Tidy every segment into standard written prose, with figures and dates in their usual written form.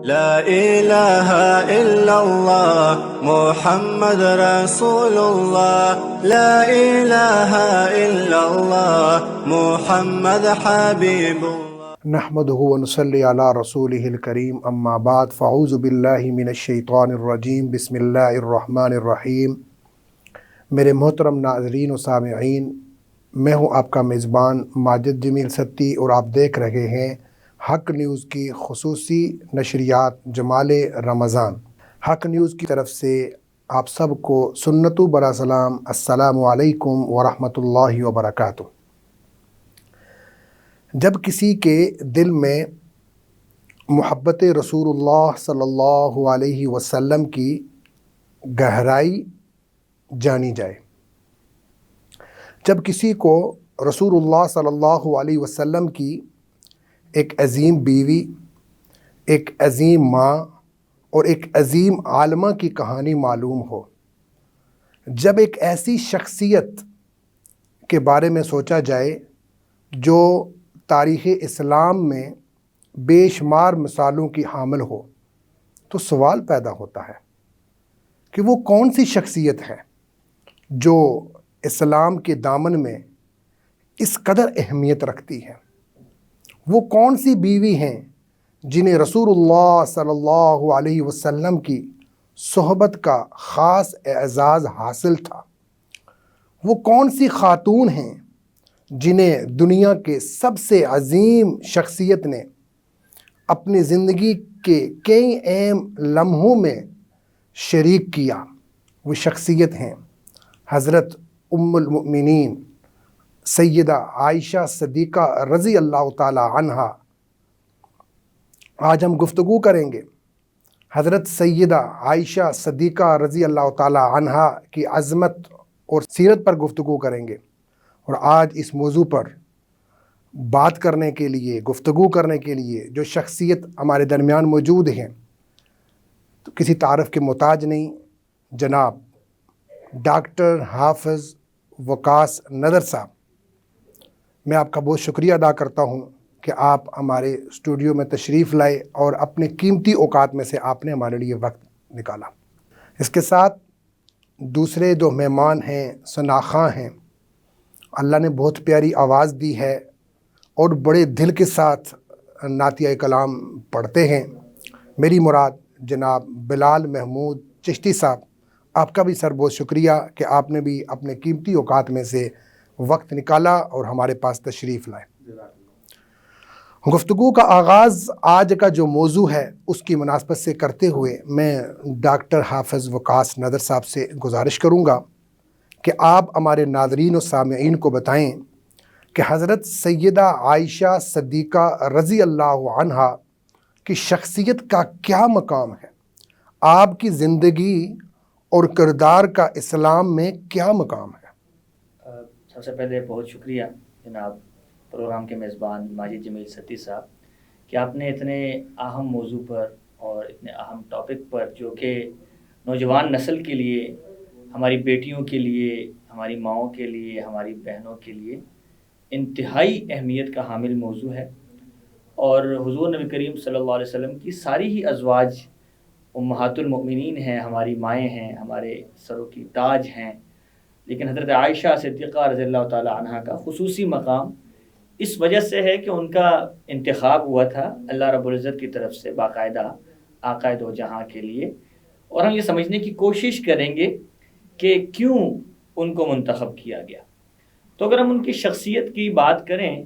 لا إله إلا الله محمد رسول الله لا إله إلا الله محمد حبيب الله نحمده ونصلي على رسوله الكريم اما بعد فاعوذ باللہ من الشیطان الرجیم بسم اللہ الرحمن الرحیم۔ میرے محترم ناظرین و سامعین، میں ہوں آپ کا میزبان ماجد جمیل ستی اور آپ دیکھ رہے ہیں حق نیوز کی خصوصی نشریات جمال رمضان۔ حق نیوز کی طرف سے آپ سب کو سنتو برا سلام، السلام علیکم ورحمۃ اللہ وبرکاتہ۔ جب کسی کے دل میں محبت رسول اللہ صلی اللہ علیہ وسلم کی گہرائی جانی جائے، جب کسی کو رسول اللہ صلی اللہ علیہ وسلم کی ایک عظیم بیوی، ایک عظیم ماں اور ایک عظیم عالمہ کی کہانی معلوم ہو، جب ایک ایسی شخصیت کے بارے میں سوچا جائے جو تاریخ اسلام میں بے شمار مثالوں کی حامل ہو، تو سوال پیدا ہوتا ہے کہ وہ کون سی شخصیت ہے جو اسلام کے دامن میں اس قدر اہمیت رکھتی ہے۔ وہ کون سی بیوی ہیں جنہیں رسول اللہ صلی اللہ علیہ وسلم کی صحبت کا خاص اعزاز حاصل تھا۔ وہ کون سی خاتون ہیں جنہیں دنیا کے سب سے عظیم شخصیت نے اپنی زندگی کے کئی اہم لمحوں میں شریک کیا۔ وہ شخصیت ہیں حضرت ام المؤمنین سیدہ عائشہ صدیقہ رضی اللہ تعالی عنہا۔ آج ہم گفتگو کریں گے حضرت سیدہ عائشہ صدیقہ رضی اللہ تعالی عنہا کی عظمت اور سیرت پر گفتگو کریں گے، اور آج اس موضوع پر بات کرنے کے لیے، گفتگو کرنے کے لیے جو شخصیت ہمارے درمیان موجود ہیں، تو کسی تعارف کے محتاج نہیں، جناب ڈاکٹر حافظ وقاص ندر صاحب۔ میں آپ کا بہت شکریہ ادا کرتا ہوں کہ آپ ہمارے اسٹوڈیو میں تشریف لائے اور اپنے قیمتی اوقات میں سے آپ نے ہمارے لیے وقت نکالا۔ اس کے ساتھ دوسرے دو مہمان ہیں، ثناءخواں ہیں، اللہ نے بہت پیاری آواز دی ہے اور بڑے دل کے ساتھ نعتیہ کلام پڑھتے ہیں۔ میری مراد جناب بلال محمود چشتی صاحب، آپ کا بھی سر بہت شکریہ کہ آپ نے بھی اپنے قیمتی اوقات میں سے وقت نکالا اور ہمارے پاس تشریف لائے۔ گفتگو کا آغاز آج کا جو موضوع ہے اس کی مناسبت سے کرتے ہوئے میں ڈاکٹر حافظ وقاص ندر صاحب سے گزارش کروں گا کہ آپ ہمارے ناظرین و سامعین کو بتائیں کہ حضرت سیدہ عائشہ صدیقہ رضی اللہ عنہا کی شخصیت کا کیا مقام ہے، آپ کی زندگی اور کردار کا اسلام میں کیا مقام ہے۔ سب سے پہلے بہت شکریہ جناب پروگرام کے میزبان ماجد جمیل ستی صاحب کہ آپ نے اتنے اہم موضوع پر اور اتنے اہم ٹاپک پر، جو کہ نوجوان نسل کے لیے، ہماری بیٹیوں کے لیے، ہماری ماؤں کے لیے، ہماری بہنوں کے لیے انتہائی اہمیت کا حامل موضوع ہے، اور حضور نبی کریم صلی اللہ علیہ وسلم کی ساری ہی ازواج امہات المؤمنین ہیں، ہماری مائیں ہیں، ہمارے سروں کی تاج ہیں، لیکن حضرت عائشہ صدیقہ رضی اللہ تعالی عنہا کا خصوصی مقام اس وجہ سے ہے کہ ان کا انتخاب ہوا تھا اللہ رب العزت کی طرف سے باقاعدہ آقا دو جہاں کے لیے، اور ہم یہ سمجھنے کی کوشش کریں گے کہ کیوں ان کو منتخب کیا گیا۔ تو اگر ہم ان کی شخصیت کی بات کریں،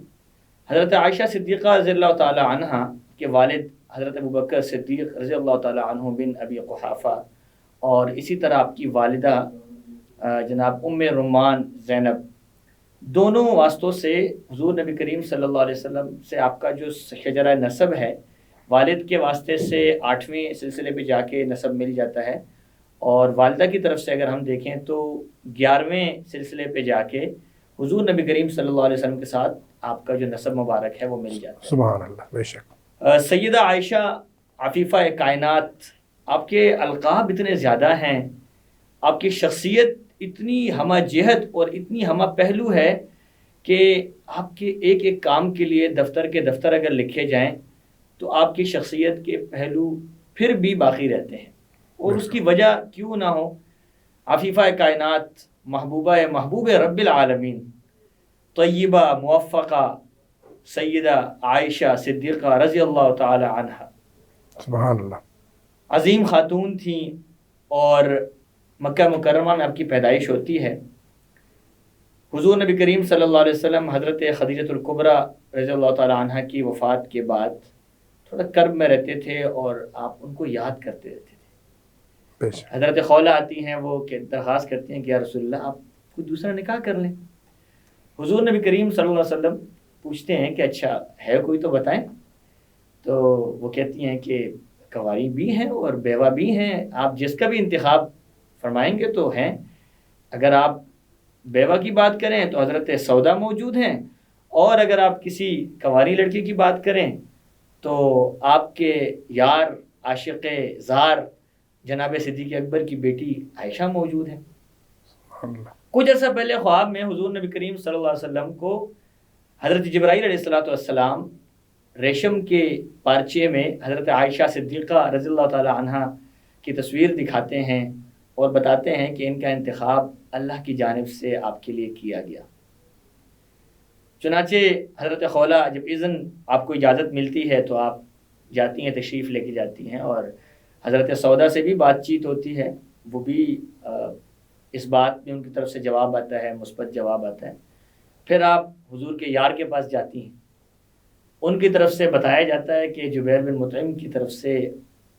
حضرت عائشہ صدیقہ رضی اللہ تعالی عنہا کے والد حضرت ابوبکر صدیق رضی اللہ تعالی عنہ بن ابی قحافہ، اور اسی طرح آپ کی والدہ جناب ام رمان زینب، دونوں واسطوں سے حضور نبی کریم صلی اللہ علیہ وسلم سے آپ کا جو شجرہ نسب ہے، والد کے واسطے سے 8ویں سلسلے پہ جا کے نسب مل جاتا ہے، اور والدہ کی طرف سے اگر ہم دیکھیں تو 11ویں سلسلے پہ جا کے حضور نبی کریم صلی اللہ علیہ وسلم کے ساتھ آپ کا جو نسب مبارک ہے وہ مل جاتا ہے۔ سبحان اللہ، بے شک۔ سیدہ عائشہ عفیفہ کائنات، آپ کے القاب اتنے زیادہ ہیں، آپ کی شخصیت اتنی ہمہ جہت اور اتنی ہمہ پہلو ہے کہ آپ کے ایک ایک کام کے لیے دفتر کے دفتر اگر لکھے جائیں تو آپ کی شخصیت کے پہلو پھر بھی باقی رہتے ہیں، اور اس کی وجہ کیوں نہ ہو، عفیفہ کائنات، محبوب رب العالمین، طیبہ موفقہ سیدہ عائشہ صدیقہ رضی اللہ تعالی عنہ، سبحان اللہ، عظیم خاتون تھیں، اور مکہ مکرمہ میں آپ کی پیدائش ہوتی ہے۔ حضور نبی کریم صلی اللہ علیہ وسلم حضرت خدیجۃ الکبریٰ رضی اللہ تعالی عنہ کی وفات کے بعد تھوڑا کرب میں رہتے تھے، اور آپ ان کو یاد کرتے رہتے تھے۔ حضرت خولہ آتی ہیں، وہ درخواست کرتی ہیں کہ یا رسول اللہ آپ کوئی دوسرا نکاح کر لیں۔ حضور نبی کریم صلی اللہ علیہ وسلم پوچھتے ہیں کہ اچھا ہے کوئی تو بتائیں، تو وہ کہتی ہیں کہ کنواری بھی ہیں اور بیوہ بھی ہیں، آپ جس کا بھی انتخاب فرمائیں گے تو ہیں۔ اگر آپ بیوہ کی بات کریں تو حضرت سودا موجود ہیں، اور اگر آپ کسی کنواری لڑکی کی بات کریں تو آپ کے یار عاشق زار جناب صدیق اکبر کی بیٹی عائشہ موجود ہیں۔ کچھ عرصہ پہلے خواب میں حضور نبی کریم صلی اللہ علیہ وسلم کو حضرت جبرائیل علیہ السلام ریشم کے پارچے میں حضرت عائشہ صدیقہ رضی اللہ تعالی عنہ کی تصویر دکھاتے ہیں اور بتاتے ہیں کہ ان کا انتخاب اللہ کی جانب سے آپ کے لیے کیا گیا۔ چنانچہ حضرت خولہ جب اذن آپ کو اجازت ملتی ہے تو آپ جاتی ہیں، تشریف لے کے جاتی ہیں، اور حضرت سودا سے بھی بات چیت ہوتی ہے، وہ بھی اس بات میں ان کی طرف سے جواب آتا ہے، مثبت جواب آتا ہے۔ پھر آپ حضور کے یار کے پاس جاتی ہیں، ان کی طرف سے بتایا جاتا ہے کہ جبیر بن مطعم کی طرف سے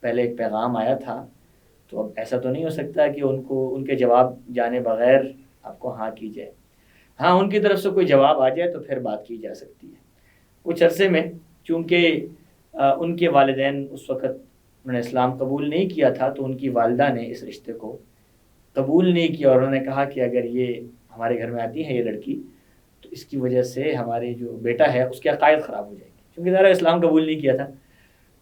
پہلے ایک پیغام آیا تھا، تو اب ایسا تو نہیں ہو سکتا کہ ان کے جواب جانے بغیر آپ کو ہاں کی جائے۔ ہاں، ان کی طرف سے کوئی جواب آ جائے تو پھر بات کی جا سکتی ہے۔ کچھ عرصے میں چونکہ ان کے والدین اس وقت انہوں نے اسلام قبول نہیں کیا تھا، تو ان کی والدہ نے اس رشتے کو قبول نہیں کیا، اور انہوں نے کہا کہ اگر یہ ہمارے گھر میں آتی ہے یہ لڑکی تو اس کی وجہ سے ہمارے جو بیٹا ہے اس کے عقائد خراب ہو جائیں گے، کیونکہ ذرا اسلام قبول نہیں کیا تھا۔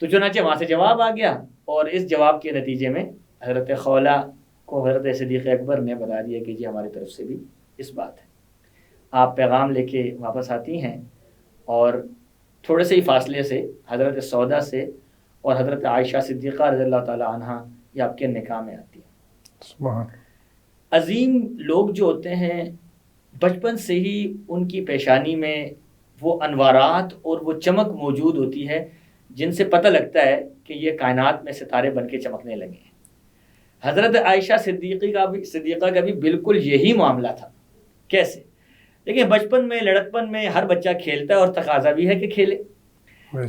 تو چنانچہ وہاں سے جواب آ گیا، اور اس جواب کے نتیجے میں حضرت خولہ کو حضرت صدیق اکبر نے بتا دیا کہ جی ہماری طرف سے بھی اس بات ہے۔ آپ پیغام لے کے واپس آتی ہیں، اور تھوڑے سے ہی فاصلے سے حضرت سودا سے اور حضرت عائشہ صدیقہ رضی اللہ تعالی عنہ یہ آپ کے نکاح میں آتی ہیں۔ عظیم لوگ جو ہوتے ہیں بچپن سے ہی ان کی پیشانی میں وہ انوارات اور وہ چمک موجود ہوتی ہے جن سے پتہ لگتا ہے کہ یہ کائنات میں ستارے بن کے چمکنے لگے ہیں۔ حضرت عائشہ صدیقہ کا بھی بالکل یہی معاملہ تھا۔ کیسے؟ دیکھیں، بچپن میں لڑکپن میں ہر بچہ کھیلتا ہے اور تقاضا بھی ہے کہ کھیلے۔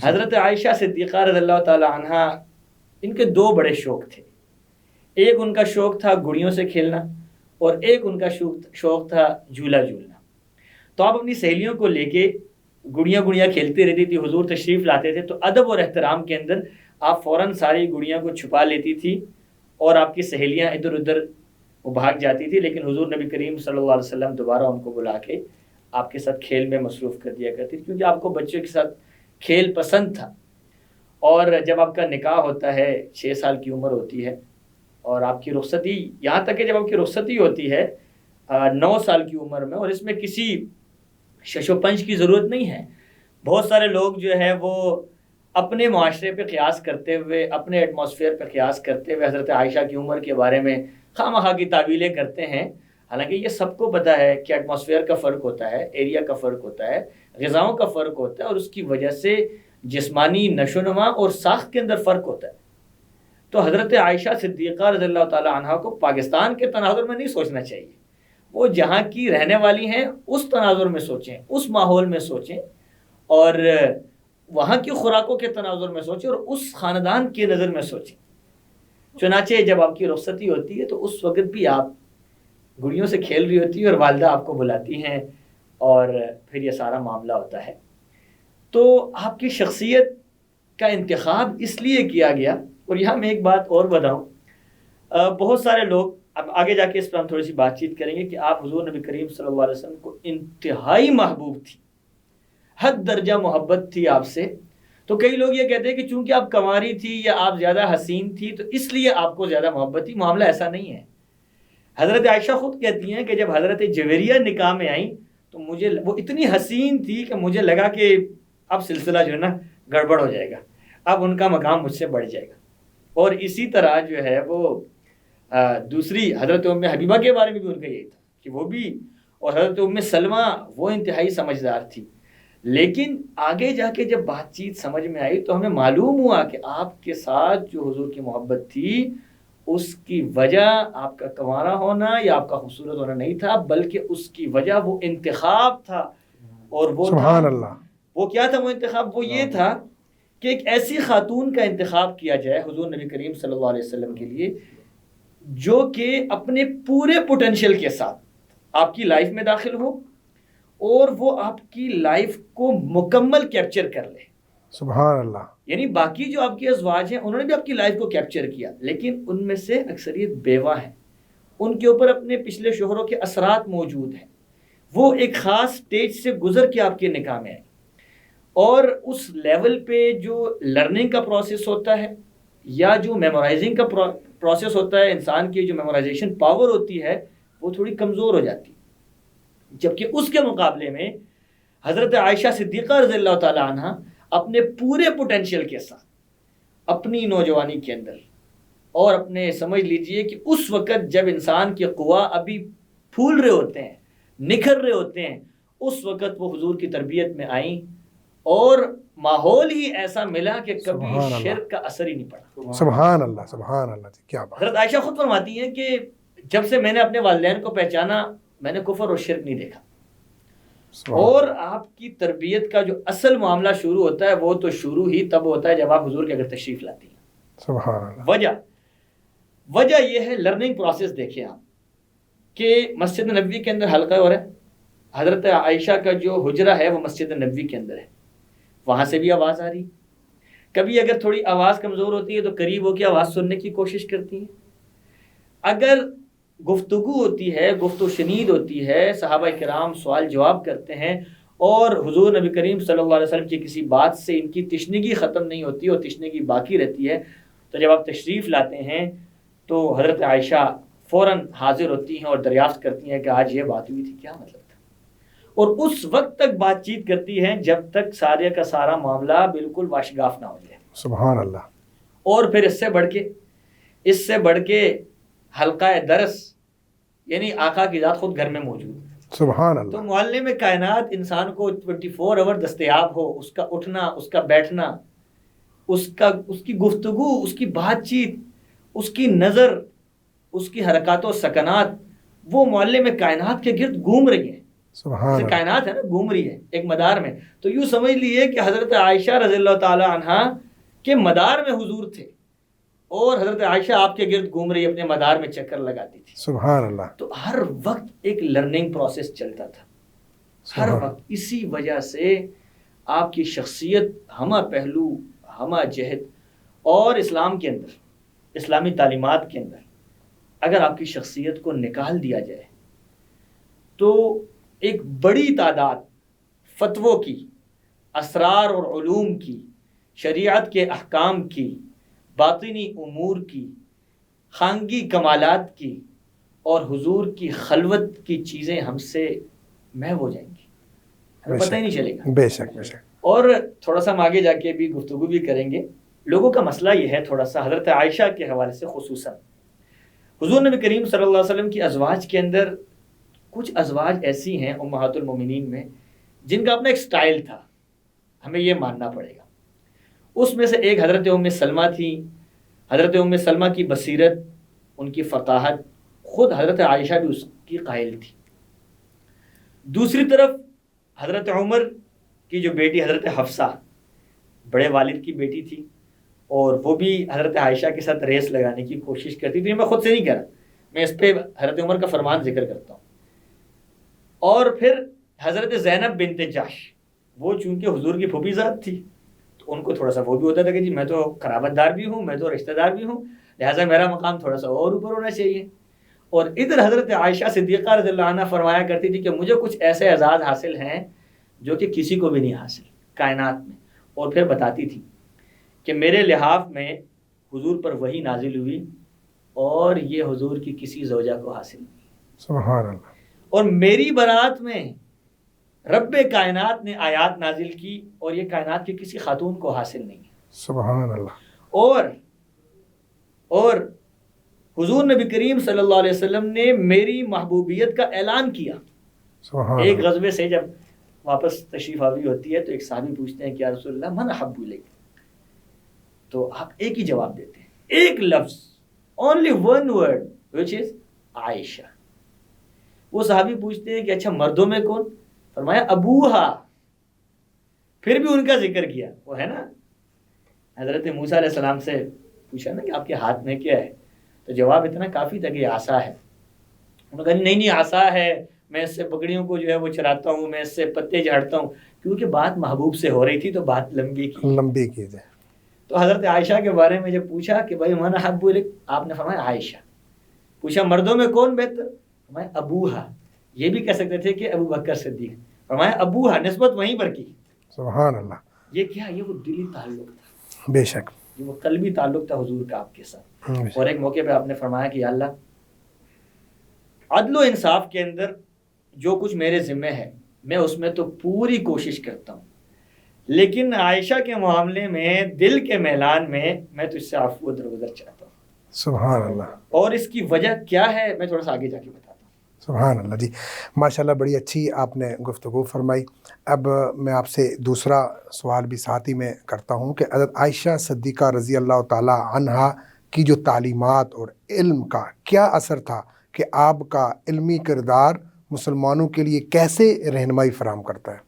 حضرت عائشہ صدیقہ رضی اللہ تعالی عنہ، ان کے دو بڑے شوق تھے۔ ایک ان کا شوق تھا گڑیوں سے کھیلنا، اور ایک ان کا شوق تھا جھولا جھولنا۔ تو آپ اپنی سہیلیوں کو لے کے گڑیاں کھیلتی رہتی تھی، حضور تشریف لاتے تھے تو ادب اور احترام کے اندر آپ فوراً ساری گڑیاں کو چھپا لیتی تھی، اور آپ کی سہیلیاں ادھر ادھر وہ بھاگ جاتی تھی، لیکن حضور نبی کریم صلی اللہ علیہ وسلم دوبارہ ان کو بلا کے آپ کے ساتھ کھیل میں مصروف کر دیا کرتی تھی، کیونکہ آپ کو بچوں کے ساتھ کھیل پسند تھا۔ اور جب آپ کا نکاح ہوتا ہے، 6 سال کی عمر ہوتی ہے، اور آپ کی رخصتی، یہاں تک کہ جب آپ کی رخصتی ہوتی ہے 9 سال کی عمر میں، اور اس میں کسی شش و پنج کی ضرورت نہیں ہے۔ بہت سارے لوگ جو ہے وہ اپنے معاشرے پہ قیاس کرتے ہوئے، اپنے ایٹماسفیئر پہ قیاس کرتے ہوئے حضرت عائشہ کی عمر کے بارے میں خواہ مخواہ کی تعویلیں کرتے ہیں، حالانکہ یہ سب کو پتہ ہے کہ ایٹماسفیئر کا فرق ہوتا ہے، ایریا کا فرق ہوتا ہے، غذاؤں کا فرق ہوتا ہے، اور اس کی وجہ سے جسمانی نشو و نما اور ساخت کے اندر فرق ہوتا ہے۔ تو حضرت عائشہ صدیقہ رضی اللہ تعالی عنہ کو پاکستان کے تناظر میں نہیں سوچنا چاہیے، وہ جہاں کی رہنے والی ہیں اس تناظر میں سوچیں، اس ماحول میں سوچیں، اور وہاں کی خوراکوں کے تناظر میں سوچیں، اور اس خاندان کی نظر میں سوچیں۔ چنانچہ جب آپ کی رخصتی ہوتی ہے تو اس وقت بھی آپ گڑیوں سے کھیل رہی ہوتی ہے، اور والدہ آپ کو بلاتی ہیں، اور پھر یہ سارا معاملہ ہوتا ہے۔ تو آپ کی شخصیت کا انتخاب اس لیے کیا گیا۔ اور یہاں میں ایک بات اور بتاؤں، بہت سارے لوگ، اب آگے جا کے اس پر ہم تھوڑی سی بات چیت کریں گے کہ آپ حضور نبی کریم صلی اللہ علیہ وسلم کو انتہائی محبوب تھی، حد درجہ محبت تھی آپ سے۔ تو کئی لوگ یہ کہتے ہیں کہ چونکہ آپ کنواری تھی یا آپ زیادہ حسین تھی تو اس لیے آپ کو زیادہ محبت تھی۔ معاملہ ایسا نہیں ہے۔ حضرت عائشہ خود کہتی ہیں کہ جب حضرت جویریہ نکاح میں آئیں تو وہ اتنی حسین تھی کہ مجھے لگا کہ اب سلسلہ جو ہے نا گڑبڑ ہو جائے گا، اب ان کا مقام مجھ سے بڑھ جائے گا. اور اسی طرح جو ہے وہ دوسری حضرت ام حبیبہ کے بارے میں بھی ان کا یہی تھا کہ وہ بھی, اور حضرت ام سلمہ وہ انتہائی سمجھدار تھی. لیکن آگے جا کے جب بات چیت سمجھ میں آئی تو ہمیں معلوم ہوا کہ آپ کے ساتھ جو حضور کی محبت تھی اس کی وجہ آپ کا کنوارا ہونا یا آپ کا خوبصورت ہونا نہیں تھا, بلکہ اس کی وجہ وہ انتخاب تھا. اور وہ سبحان اللہ, وہ کیا تھا وہ انتخاب؟ وہ یہ تھا کہ ایک ایسی خاتون کا انتخاب کیا جائے حضور نبی کریم صلی اللہ علیہ وسلم کے لیے جو کہ اپنے پورے پوٹینشیل کے ساتھ آپ کی لائف میں داخل ہو اور وہ آپ کی لائف کو مکمل کیپچر کر لے. سبحان اللہ. یعنی باقی جو آپ کے ازواج ہیں انہوں نے بھی آپ کی لائف کو کیپچر کیا, لیکن ان میں سے اکثریت بیوہ ہیں, ان کے اوپر اپنے پچھلے شوہروں کے اثرات موجود ہیں, وہ ایک خاص سٹیج سے گزر کے آپ کے نکاح میں آئیں, اور اس لیول پہ جو لرننگ کا پروسیس ہوتا ہے یا جو میمورائزنگ کا پروسیس ہوتا ہے, انسان کی جو میمورائزیشن پاور ہوتی ہے وہ تھوڑی کمزور ہو جاتی ہے. جبکہ اس کے مقابلے میں حضرت عائشہ صدیقہ رضی اللہ تعالی عنہ اپنے پورے پوٹینشیل کے ساتھ اپنی نوجوانی کے اندر, اور اپنے سمجھ لیجئے کہ اس وقت جب انسان کے قوا ابھی پھول رہے ہوتے ہیں, نکھر رہے ہوتے ہیں, اس وقت وہ حضور کی تربیت میں آئیں اور ماحول ہی ایسا ملا کہ کبھی شرک کا اثر ہی نہیں پڑا. سبحان اللہ, سبحان اللہ, کیا بات. حضرت عائشہ خود فرماتی ہیں کہ جب سے میں نے اپنے والدین کو پہچانا میں نے کفر اور شرک نہیں دیکھا. اور آپ کی تربیت کا جو اصل معاملہ شروع ہوتا ہے وہ تو شروع ہی تب ہوتا ہے جب آپ حضور کے اگر تشریف لاتی ہیں. سبحان اللہ. وجہ یہ ہے لرننگ پروسیس. دیکھیں آپ کہ مسجد نبوی کے اندر حلقہ ہو رہا ہے, حضرت عائشہ کا جو حجرہ ہے وہ مسجد نبوی کے اندر ہے, وہاں سے بھی آواز آ رہی. کبھی اگر تھوڑی آواز کمزور ہوتی ہے تو قریب ہو کے آواز سننے کی کوشش کرتی ہیں. اگر گفتگو ہوتی ہے, گفت و شنید ہوتی ہے, صحابہ کرام سوال جواب کرتے ہیں اور حضور نبی کریم صلی اللہ علیہ وسلم کی کسی بات سے ان کی تشنگی ختم نہیں ہوتی اور تشنگی باقی رہتی ہے, تو جب آپ تشریف لاتے ہیں تو حضرت عائشہ فوراً حاضر ہوتی ہیں اور دریافت کرتی ہیں کہ آج یہ بات ہوئی تھی, کیا مطلب تھا, اور اس وقت تک بات چیت کرتی ہیں جب تک سارے کا سارا معاملہ بالکل واشگاف نہ ہو جائے. سبحان اللہ. اور پھر اس سے بڑھ کے حلقہ درس, یعنی آقا کی ذات خود گھر میں موجود. سبحان اللہ. تو معلم کائنات انسان کو 24 آور دستیاب ہو, اس کا اٹھنا, اس کا بیٹھنا, اس کی گفتگو, اس کی بات چیت, اس کی نظر, اس کی حرکات و سکنات, وہ معلم کائنات کے گرد گھوم رہی ہیں. سبحان اللہ. کائنات ہے نا, گھوم رہی ہے ایک مدار میں. تو یوں سمجھ لیے کہ حضرت عائشہ رضی اللہ تعالی عنہا کے مدار میں حضور تھے اور حضرت عائشہ آپ کے گرد گھوم رہی, اپنے مدار میں چکر لگاتی تھی. سبحان اللہ. تو ہر وقت ایک لرننگ پروسیس چلتا تھا, ہر وقت. اسی وجہ سے آپ کی شخصیت ہمہ پہلو, ہمہ جہت, اور اسلام کے اندر, اسلامی تعلیمات کے اندر اگر آپ کی شخصیت کو نکال دیا جائے تو ایک بڑی تعداد فتووں کی, اسرار اور علوم کی, شریعت کے احکام کی, باطنی امور کی, خانگی کمالات کی اور حضور کی خلوت کی چیزیں ہم سے محو ہو جائیں گی, ہمیں پتہ ہی نہیں چلے گا. بے شک, بے شک. اور تھوڑا سا ہم آگے جا کے بھی گفتگو بھی کریں گے. لوگوں کا مسئلہ یہ ہے تھوڑا سا حضرت عائشہ کے حوالے سے, خصوصاً حضور نبی کریم صلی اللہ علیہ وسلم کی ازواج کے اندر کچھ ازواج ایسی ہیں امہات المومنین میں جن کا اپنا ایک سٹائل تھا, ہمیں یہ ماننا پڑے گا. اس میں سے ایک حضرت ام سلمہ تھی. حضرت ام سلمہ کی بصیرت, ان کی فقاہت, خود حضرت عائشہ بھی اس کی قائل تھی. دوسری طرف حضرت عمر کی جو بیٹی حضرت حفصہ, بڑے والد کی بیٹی تھی, اور وہ بھی حضرت عائشہ کے ساتھ ریس لگانے کی کوشش کرتی تھی. میں خود سے نہیں کہہ رہا, میں اس پہ حضرت عمر کا فرمان ذکر کرتا ہوں. اور پھر حضرت زینب بنت جحش, وہ چونکہ حضور کی پھوپھی ذات تھی تو ان کو تھوڑا سا وہ بھی ہوتا تھا کہ جی میں تو قرابت دار بھی ہوں, میں تو رشتہ دار بھی ہوں, لہٰذا میرا مقام تھوڑا سا اور اوپر ہونا چاہیے. اور ادھر حضرت عائشہ صدیقہ رضی اللہ عنہ فرمایا کرتی تھی کہ مجھے کچھ ایسے اعزاز حاصل ہیں جو کہ کسی کو بھی نہیں حاصل کائنات میں. اور پھر بتاتی تھی کہ میرے لحاف میں حضور پر وحی نازل ہوئی اور یہ حضور کی کسی زوجہ کو حاصل نہیں. سبحان اللہ. اور میری برات میں رب کائنات نے آیات نازل کی اور یہ کائنات کی کسی خاتون کو حاصل نہیں ہے. سبحان اللہ. اور حضور نبی کریم صلی اللہ علیہ وسلم نے میری محبوبیت کا اعلان کیا. سبحان ایک اللہ. غزوے سے جب واپس تشریف آوری ہوتی ہے تو ایک صحابی پوچھتے ہیں کہ یا رسول اللہ من احب الیک، تو آپ ایک ہی جواب دیتے ہیں، ایک لفظ، اونلی ون ورڈ وچ از عائشہ. وہ صحابی پوچھتے ہیں کہ اچھا مردوں میں کون؟ فرمایا ابوہا. پھر بھی ان کا ذکر کیا. وہ ہے نا حضرت موسیٰ علیہ السلام سے پوچھا نا کہ آپ کے ہاتھ میں کیا ہے، تو جواب اتنا کافی تھا کہ عصا ہے. انہوں نے کہا نہیں عصا ہے، میں اس سے بکریوں کو جو ہے وہ چراتا ہوں، میں اس سے پتے جھاڑتا ہوں. کیونکہ بات محبوب سے ہو رہی تھی تو بات لمبی کی جائے. تو حضرت عائشہ کے بارے میں جب پوچھا کہ بھائی من احب الیک، آپ نے فرمایا عائشہ. پوچھا مردوں میں کون بہتر؟ فرمایا ابوہا. یہ بھی کہہ سکتے تھے کہ ابو بکر صدیق. فرمایا ابوہا، نسبت وہیں پر کی. سبحان اللہ. یہ کیا؟ یہ وہ دلی تعلق تھا، بے شک یہ وہ قلبی تعلق تھا حضور کا آپ کے ساتھ. اور ایک موقع پہ آپ نے فرمایا کہ یا اللہ عدل و انصاف کے اندر جو کچھ میرے ذمہ ہے میں اس میں تو پوری کوشش کرتا ہوں، لیکن عائشہ کے معاملے میں دل کے میلان میں تو اس سے عفو و درگزر چاہتا ہوں. سبحان اللہ. اور اس کی وجہ کیا ہے میں تھوڑا سا آگے جا کے بتاتا ہوں. سبحان اللہ. جی ماشاءاللہ بڑی اچھی آپ نے گفتگو فرمائی. اب میں آپ سے دوسرا سوال بھی ساتھ ہی میں کرتا ہوں کہ حضرت عائشہ صدیقہ رضی اللہ تعالی عنہا کی جو تعلیمات اور علم کا کیا اثر تھا کہ آپ کا علمی کردار مسلمانوں کے لیے کیسے رہنمائی فراہم کرتا ہے؟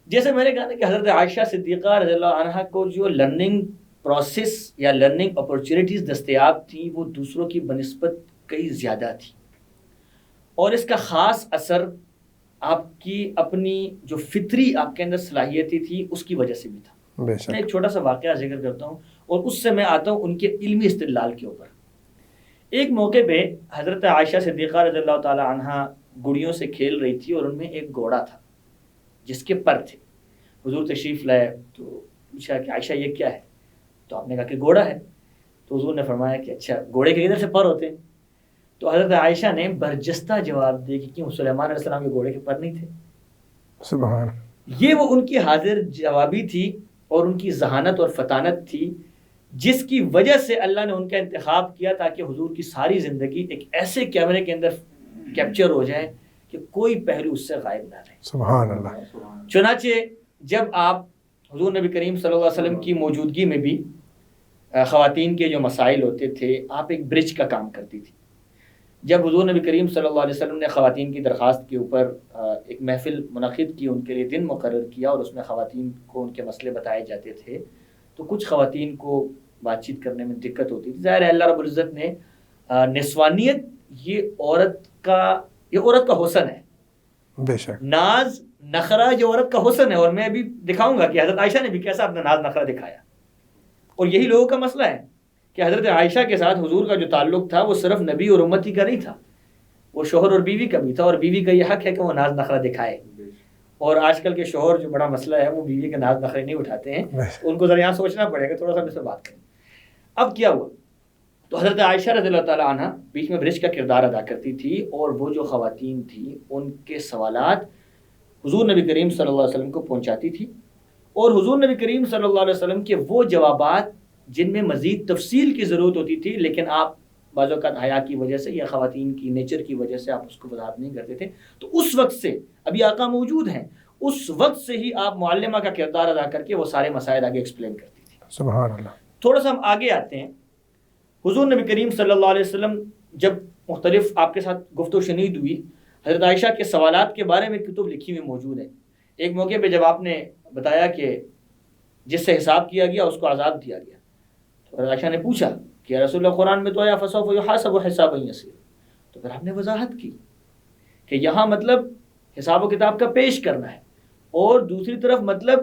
جیسے میں نے کہا کہ حضرت عائشہ صدیقہ رضی اللہ عنہا کو جو لرننگ پروسیس یا لرننگ اپرچونیٹیز دستیاب تھیں وہ دوسروں کی بنسبت کئی زیادہ تھی، اور اس کا خاص اثر آپ کی اپنی جو فطری آپ کے اندر صلاحیتیں تھی اس کی وجہ سے بھی تھا. بے شک. میں ایک چھوٹا سا واقعہ ذکر کرتا ہوں اور اس سے میں آتا ہوں ان کے علمی استدلال کے اوپر. ایک موقع پہ حضرت عائشہ صدیقہ رضی اللہ تعالی عنہا گڑیوں سے کھیل رہی تھی اور ان میں ایک گھوڑا تھا جس کے پر تھے. حضور تشریف لائے تو پوچھا کہ عائشہ یہ کیا ہے؟ تو آپ نے کہا کہ گھوڑا ہے. تو حضور نے فرمایا کہ اچھا گھوڑے کے کدھر سے پر ہوتے ہیں؟ تو حضرت عائشہ نے برجستہ جواب دیا کہ کیوں سلیمان علیہ السلام کے گھوڑے کے پر نہیں تھے؟ سبحان. یہ وہ ان کی حاضر جوابی تھی اور ان کی ذہانت اور فطانت تھی جس کی وجہ سے اللہ نے ان کا انتخاب کیا تاکہ حضور کی ساری زندگی ایک ایسے کیمرے کے اندر کیپچر ہو جائے کہ کوئی پہلو اس سے غائب نہ رہے. سبحان اللہ. چنانچہ جب آپ حضور نبی کریم صلی اللہ علیہ وسلم کی موجودگی میں بھی خواتین کے جو مسائل ہوتے تھے آپ ایک برج کا کام کرتی تھی. جب حضور نبی کریم صلی اللہ علیہ وسلم نے خواتین کی درخواست کے اوپر ایک محفل منعقد کی، ان کے لیے دن مقرر کیا اور اس میں خواتین کو ان کے مسئلے بتائے جاتے تھے، تو کچھ خواتین کو بات چیت کرنے میں دقت ہوتی تھی. ظاہر ہے اللہ رب العزت نے نسوانیت یہ عورت کا حسن ہے. بے شک. ناز نخرہ جو عورت کا حسن ہے، اور میں ابھی دکھاؤں گا کہ حضرت عائشہ نے بھی کیسا اپنا ناز نخرہ دکھایا. اور یہی لوگوں کا مسئلہ ہے کہ حضرت عائشہ کے ساتھ حضور کا جو تعلق تھا وہ صرف نبی اور امتی کا نہیں تھا، وہ شوہر اور بیوی کا بھی تھا، اور بیوی کا یہ حق ہے کہ وہ ناز نخرہ دکھائے. اور آج کل کے شوہر جو بڑا مسئلہ ہے وہ بیوی کے ناز نخرے نہیں اٹھاتے ہیں، ان کو ذرا یہاں سوچنا پڑے گا، تھوڑا سا ہم اس پہ بات کریں. اب کیا ہوا؟ تو حضرت عائشہ رضی اللہ تعالیٰ عنہ بیچ میں برج کا کردار ادا کرتی تھی، اور وہ جو خواتین تھیں ان کے سوالات حضور نبی کریم صلی اللہ علیہ وسلم کو پہنچاتی تھی، اور حضور نبی کریم صلی اللہ علیہ وسلم کے وہ جوابات جن میں مزید تفصیل کی ضرورت ہوتی تھی لیکن آپ بعض اوقات حیا کی وجہ سے یا خواتین کی نیچر کی وجہ سے آپ اس کو وضاحت نہیں کرتے تھے، تو اس وقت سے ابھی آقا موجود ہیں، اس وقت سے ہی آپ معلمہ کا کردار ادا کر کے وہ سارے مسائل آگے ایکسپلین کرتی تھی. سبحان اللہ. تھوڑا سا ہم آگے آتے ہیں. حضور نبی کریم صلی اللہ علیہ وسلم جب مختلف آپ کے ساتھ گفت و شنید ہوئی، حضرت عائشہ کے سوالات کے بارے میں کتب لکھی ہوئی موجود ہیں. ایک موقع پہ جب آپ نے بتایا کہ جس سے حساب کیا گیا اس کو عذاب دیا گیا، تو حضرت عائشہ نے پوچھا کہ یا رسول اللہ قرآن میں تو آیا فسوف یحاسب حسابا یسیرا، تو پھر آپ نے وضاحت کی کہ یہاں مطلب حساب و کتاب کا پیش کرنا ہے، اور دوسری طرف مطلب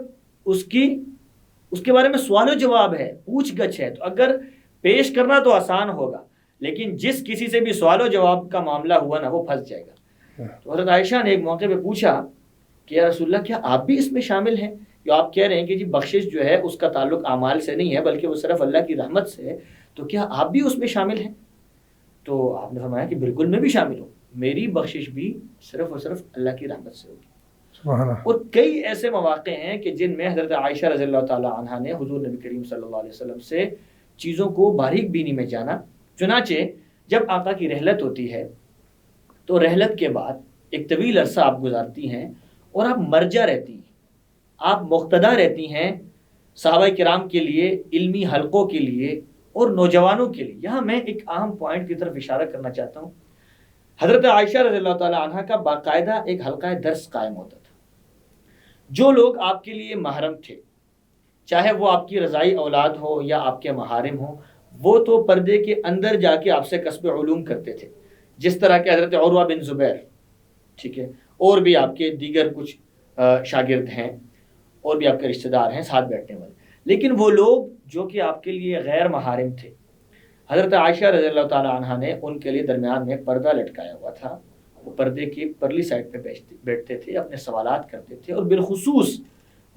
اس کے بارے میں سوال و جواب ہے، پوچھ گچھ ہے. تو اگر پیش کرنا تو آسان ہوگا، لیکن جس کسی سے بھی سوال و جواب کا معاملہ ہوا نا وہ پھنس جائے گا. تو حضرت عائشہ نے ایک موقع پہ پوچھا کہ یا رسول اللہ کیا آپ بھی اس میں شامل ہیں؟ جو آپ کہہ رہے ہیں کہ جی بخشش جو ہے اس کا تعلق اعمال سے نہیں ہے بلکہ وہ صرف اللہ کی رحمت سے ہے، تو کیا آپ بھی اس میں شامل ہیں؟ تو آپ نے فرمایا کہ بالکل میں بھی شامل ہوں، میری بخشش بھی صرف اور صرف اللہ کی رحمت سے ہوگی. سبحان اللہ۔ اور کئی ایسے مواقع ہیں کہ جن میں حضرت عائشہ رضی اللہ تعالی عنہا نے حضور نبی کریم صلی اللہ علیہ وسلم سے چیزوں کو باریک بینی میں جانا۔ چنانچہ جب آقا کی رحلت ہوتی ہے تو رحلت کے بعد ایک طویل عرصہ آپ گزارتی ہیں اور آپ مرجع رہتی ہیں، آپ مقتدا رہتی ہیں صحابہ کرام کے لیے، علمی حلقوں کے لیے اور نوجوانوں کے لیے۔ یہاں میں ایک اہم پوائنٹ کی طرف اشارہ کرنا چاہتا ہوں۔ حضرت عائشہ رضی اللہ تعالی عنہا کا باقاعدہ ایک حلقہ درس قائم ہوتا تھا۔ جو لوگ آپ کے لیے محرم تھے، چاہے وہ آپ کی رضائی اولاد ہو یا آپ کے محارم ہوں، وہ تو پردے کے اندر جا کے آپ سے کسب علوم کرتے تھے، جس طرح کہ حضرت عروہ بن زبیر، ٹھیک ہے، اور بھی آپ کے دیگر کچھ شاگرد ہیں اور بھی آپ کے رشتہ دار ہیں ساتھ بیٹھنے والے۔ لیکن وہ لوگ جو کہ آپ کے لیے غیر محارم تھے، حضرت عائشہ رضی اللہ تعالی عنہا نے ان کے لیے درمیان میں پردہ لٹکایا ہوا تھا۔ وہ پردے کی پرلی سائڈ پہ بیٹھتے تھے، اپنے سوالات کرتے تھے، اور بالخصوص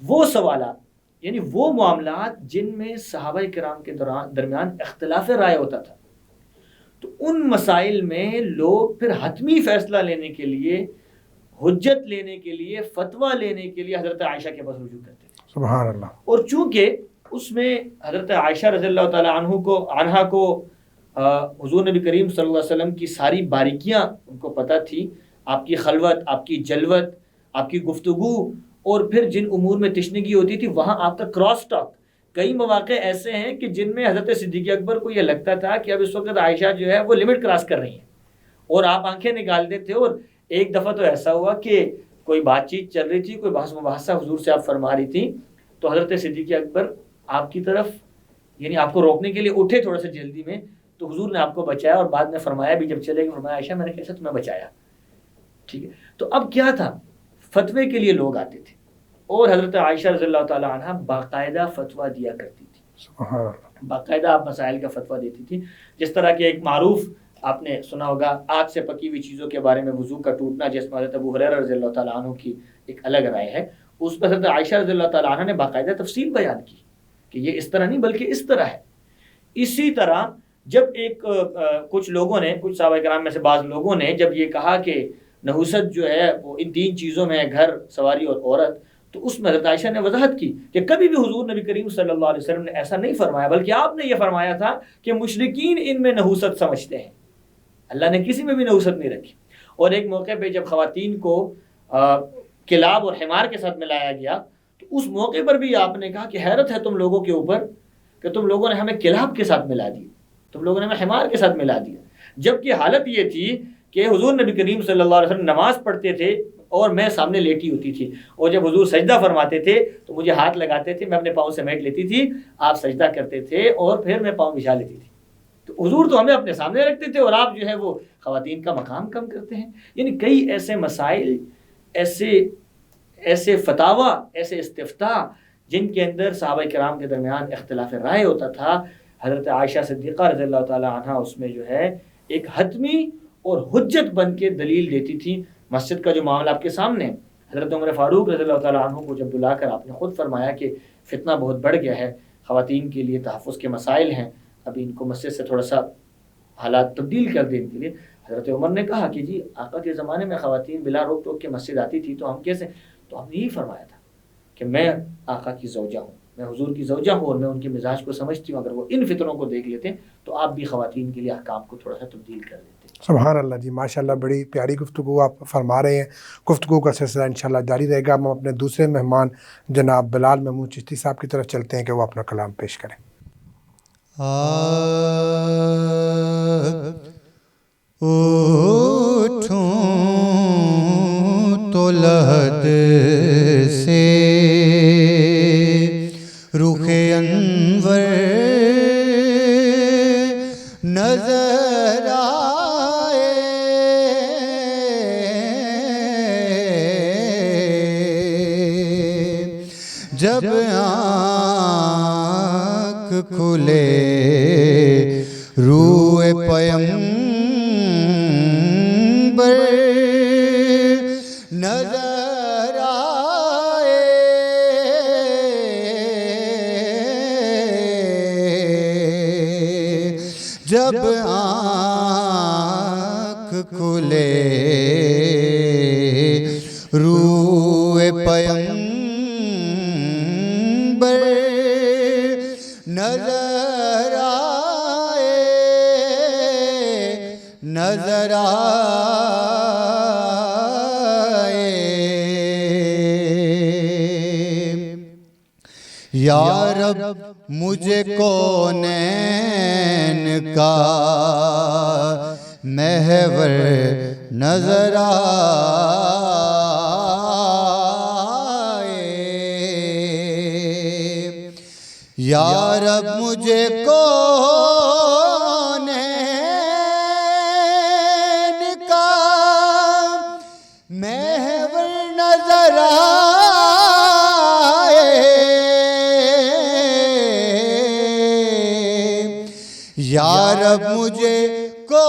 وہ سوالات، یعنی وہ معاملات جن میں صحابہ کرام کے درمیان اختلاف رائے ہوتا تھا، تو ان مسائل میں لوگ پھر حتمی فیصلہ لینے کے لیے، حجت لینے کے لیے، فتویٰ لینے کے لیے حضرت عائشہ کے پاس رجوع کرتے تھے۔ سبحان اللہ۔ اور چونکہ اس میں حضرت عائشہ رضی اللہ تعالی عنہا کو حضور نبی کریم صلی اللہ علیہ وسلم کی ساری باریکیاں ان کو پتہ تھی، آپ کی خلوت، آپ کی جلوت، آپ کی گفتگو، اور پھر جن امور میں تشنگی ہوتی تھی وہاں آپ کا کراس ٹاک۔ کئی مواقع ایسے ہیں کہ جن میں حضرت صدیق اکبر کو یہ لگتا تھا کہ اب اس وقت عائشہ جو ہے وہ لمٹ کراس کر رہی ہیں، اور آپ آنکھیں نکال دیتے۔ اور ایک دفعہ تو ایسا ہوا کہ کوئی بات چیت چل رہی تھی، کوئی بحث مباحثہ حضور سے آپ فرما رہی تھی، تو حضرت صدیق اکبر آپ کی طرف، یعنی آپ کو روکنے کے لیے اٹھے تھوڑا سا جلدی میں، تو حضور نے آپ کو بچایا، اور بعد میں فرمایا بھی جب چلے گئے، فرمایا عائشہ میں نے کیسے تمہیں بچایا، ٹھیک ہے۔ تو اب کیا تھا، فتوے کے لیے لوگ آتے تھے، اور حضرت عائشہ رضی اللہ تعالی عنہا باقاعدہ فتویٰ دیا کرتی تھی، سبحان اللہ۔ باقاعدہ آپ مسائل کا فتویٰ دیتی تھی۔ جس طرح کہ ایک معروف آپ نے سنا ہوگا آگ سے پکی ہوئی چیزوں کے بارے میں وضو کا ٹوٹنا، جس میں حضرت ابو ہریرہ رضی اللہ تعالیٰ عنہ کی ایک الگ رائے ہے، اس پر حضرت عائشہ رضی اللہ تعالیٰ عنہ نے باقاعدہ تفصیل بیان کی کہ یہ اس طرح نہیں بلکہ اس طرح ہے۔ اسی طرح جب کچھ لوگوں نے، کچھ صحابہ کرام میں سے بعض لوگوں نے جب یہ کہا کہ نحوست جو ہے وہ ان 3 چیزوں میں ہے، گھر، سواری اور عورت، تو اس میں حضرت عائشہ نے وضاحت کی کہ کبھی بھی حضور نبی کریم صلی اللہ علیہ وسلم نے ایسا نہیں فرمایا، بلکہ آپ نے یہ فرمایا تھا کہ مشرکین ان میں نحوست سمجھتے ہیں، اللہ نے کسی میں بھی نحوست نہیں رکھی۔ اور ایک موقع پہ جب خواتین کو کلاب اور حمار کے ساتھ ملایا گیا، تو اس موقع پر بھی آپ نے کہا کہ حیرت ہے تم لوگوں کے اوپر کہ تم لوگوں نے ہمیں کلاب کے ساتھ ملا دیا، تم لوگوں نے ہمیں حمار کے ساتھ ملا دیا، جبکہ حالت یہ تھی کہ حضور نبی کریم صلی اللہ علیہ وسلم نماز پڑھتے تھے اور میں سامنے لیٹی ہوتی تھی، اور جب حضور سجدہ فرماتے تھے تو مجھے ہاتھ لگاتے تھے، میں اپنے پاؤں سمیٹ لیتی تھی، آپ سجدہ کرتے تھے اور پھر میں پاؤں بچھا لیتی تھی۔ تو حضور تو ہمیں اپنے سامنے رکھتے تھے، اور آپ جو ہے وہ خواتین کا مقام کم کرتے ہیں۔ یعنی کئی ایسے مسائل، ایسے فتاوی، ایسے استفتاء جن کے اندر صحابہ کرام کے درمیان اختلاف رائے ہوتا تھا، حضرت عائشہ صدیقہ رضی اللہ تعالی عنہا اس میں جو ہے ایک حتمی اور حجت بن کے دلیل دیتی تھی۔ مسجد کا جو معاملہ آپ کے سامنے، حضرت عمر فاروق رضی اللہ تعالی عنہ کو جب بلا کر آپ نے خود فرمایا کہ فتنہ بہت بڑھ گیا ہے، خواتین کے لیے تحفظ کے مسائل ہیں، ابھی ان کو مسجد سے تھوڑا سا حالات تبدیل کر دیں ان کے لیے، حضرت عمر نے کہا کہ جی آقا کے زمانے میں خواتین بلا روک ٹوک کے مسجد آتی تھی تو ہم کیسے؟ تو آپ نے یہی فرمایا تھا کہ میں آقا کی زوجہ ہوں، میں حضور کی زوجہ ہوں، اور میں ان کے مزاج کو سمجھتی ہوں، اگر وہ ان فطروں کو دیکھ لیتے تو آپ بھی خواتین کے لیے احکام کو تھوڑا سا تبدیل کر دیتے۔ سبحان اللہ جی، ماشاءاللہ بڑی پیاری گفتگو آپ فرما رہے ہیں۔ گفتگو کا سلسلہ انشاءاللہ جاری رہے گا۔ ہم اپنے دوسرے مہمان جناب بلال محمود چشتی صاحب کی طرف چلتے ہیں کہ وہ اپنا کلام پیش کریں۔ اٹھوں تو لحد سے رخ انور نظر آئے، جب آنکھ کھلے روح پیمبر نظر آئے، جب آنکھ کھلے روح نظر آئے یا رب مجھے کونین کا محور نظر آئے یا رب مجھے کونین کا محور نظر آئے یا رب مجھے کونین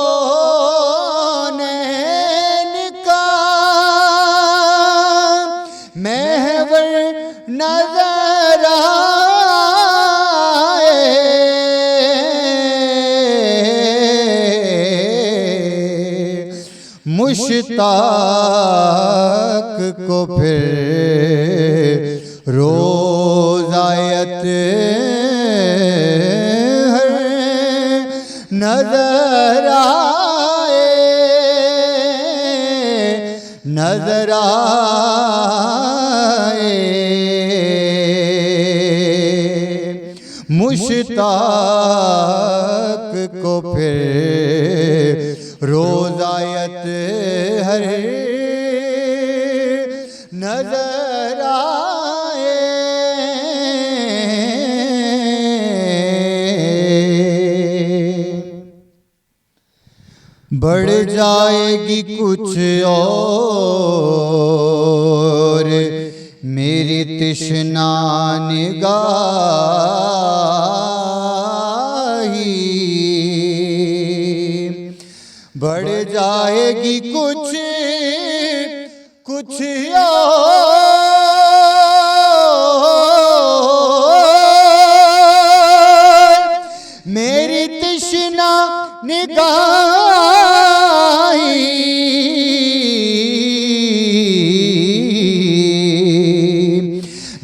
کا محور نظر آئے مشتاق کو پھر روز آیت نظر آئے نظر آئے مشتاق کو پھر روز آیت ہر نظر آئے بڑھ جائے گی کچھ اور میری تشنا نگاہی بڑھ جائے گی کچھ اور میری تشنا نگاہی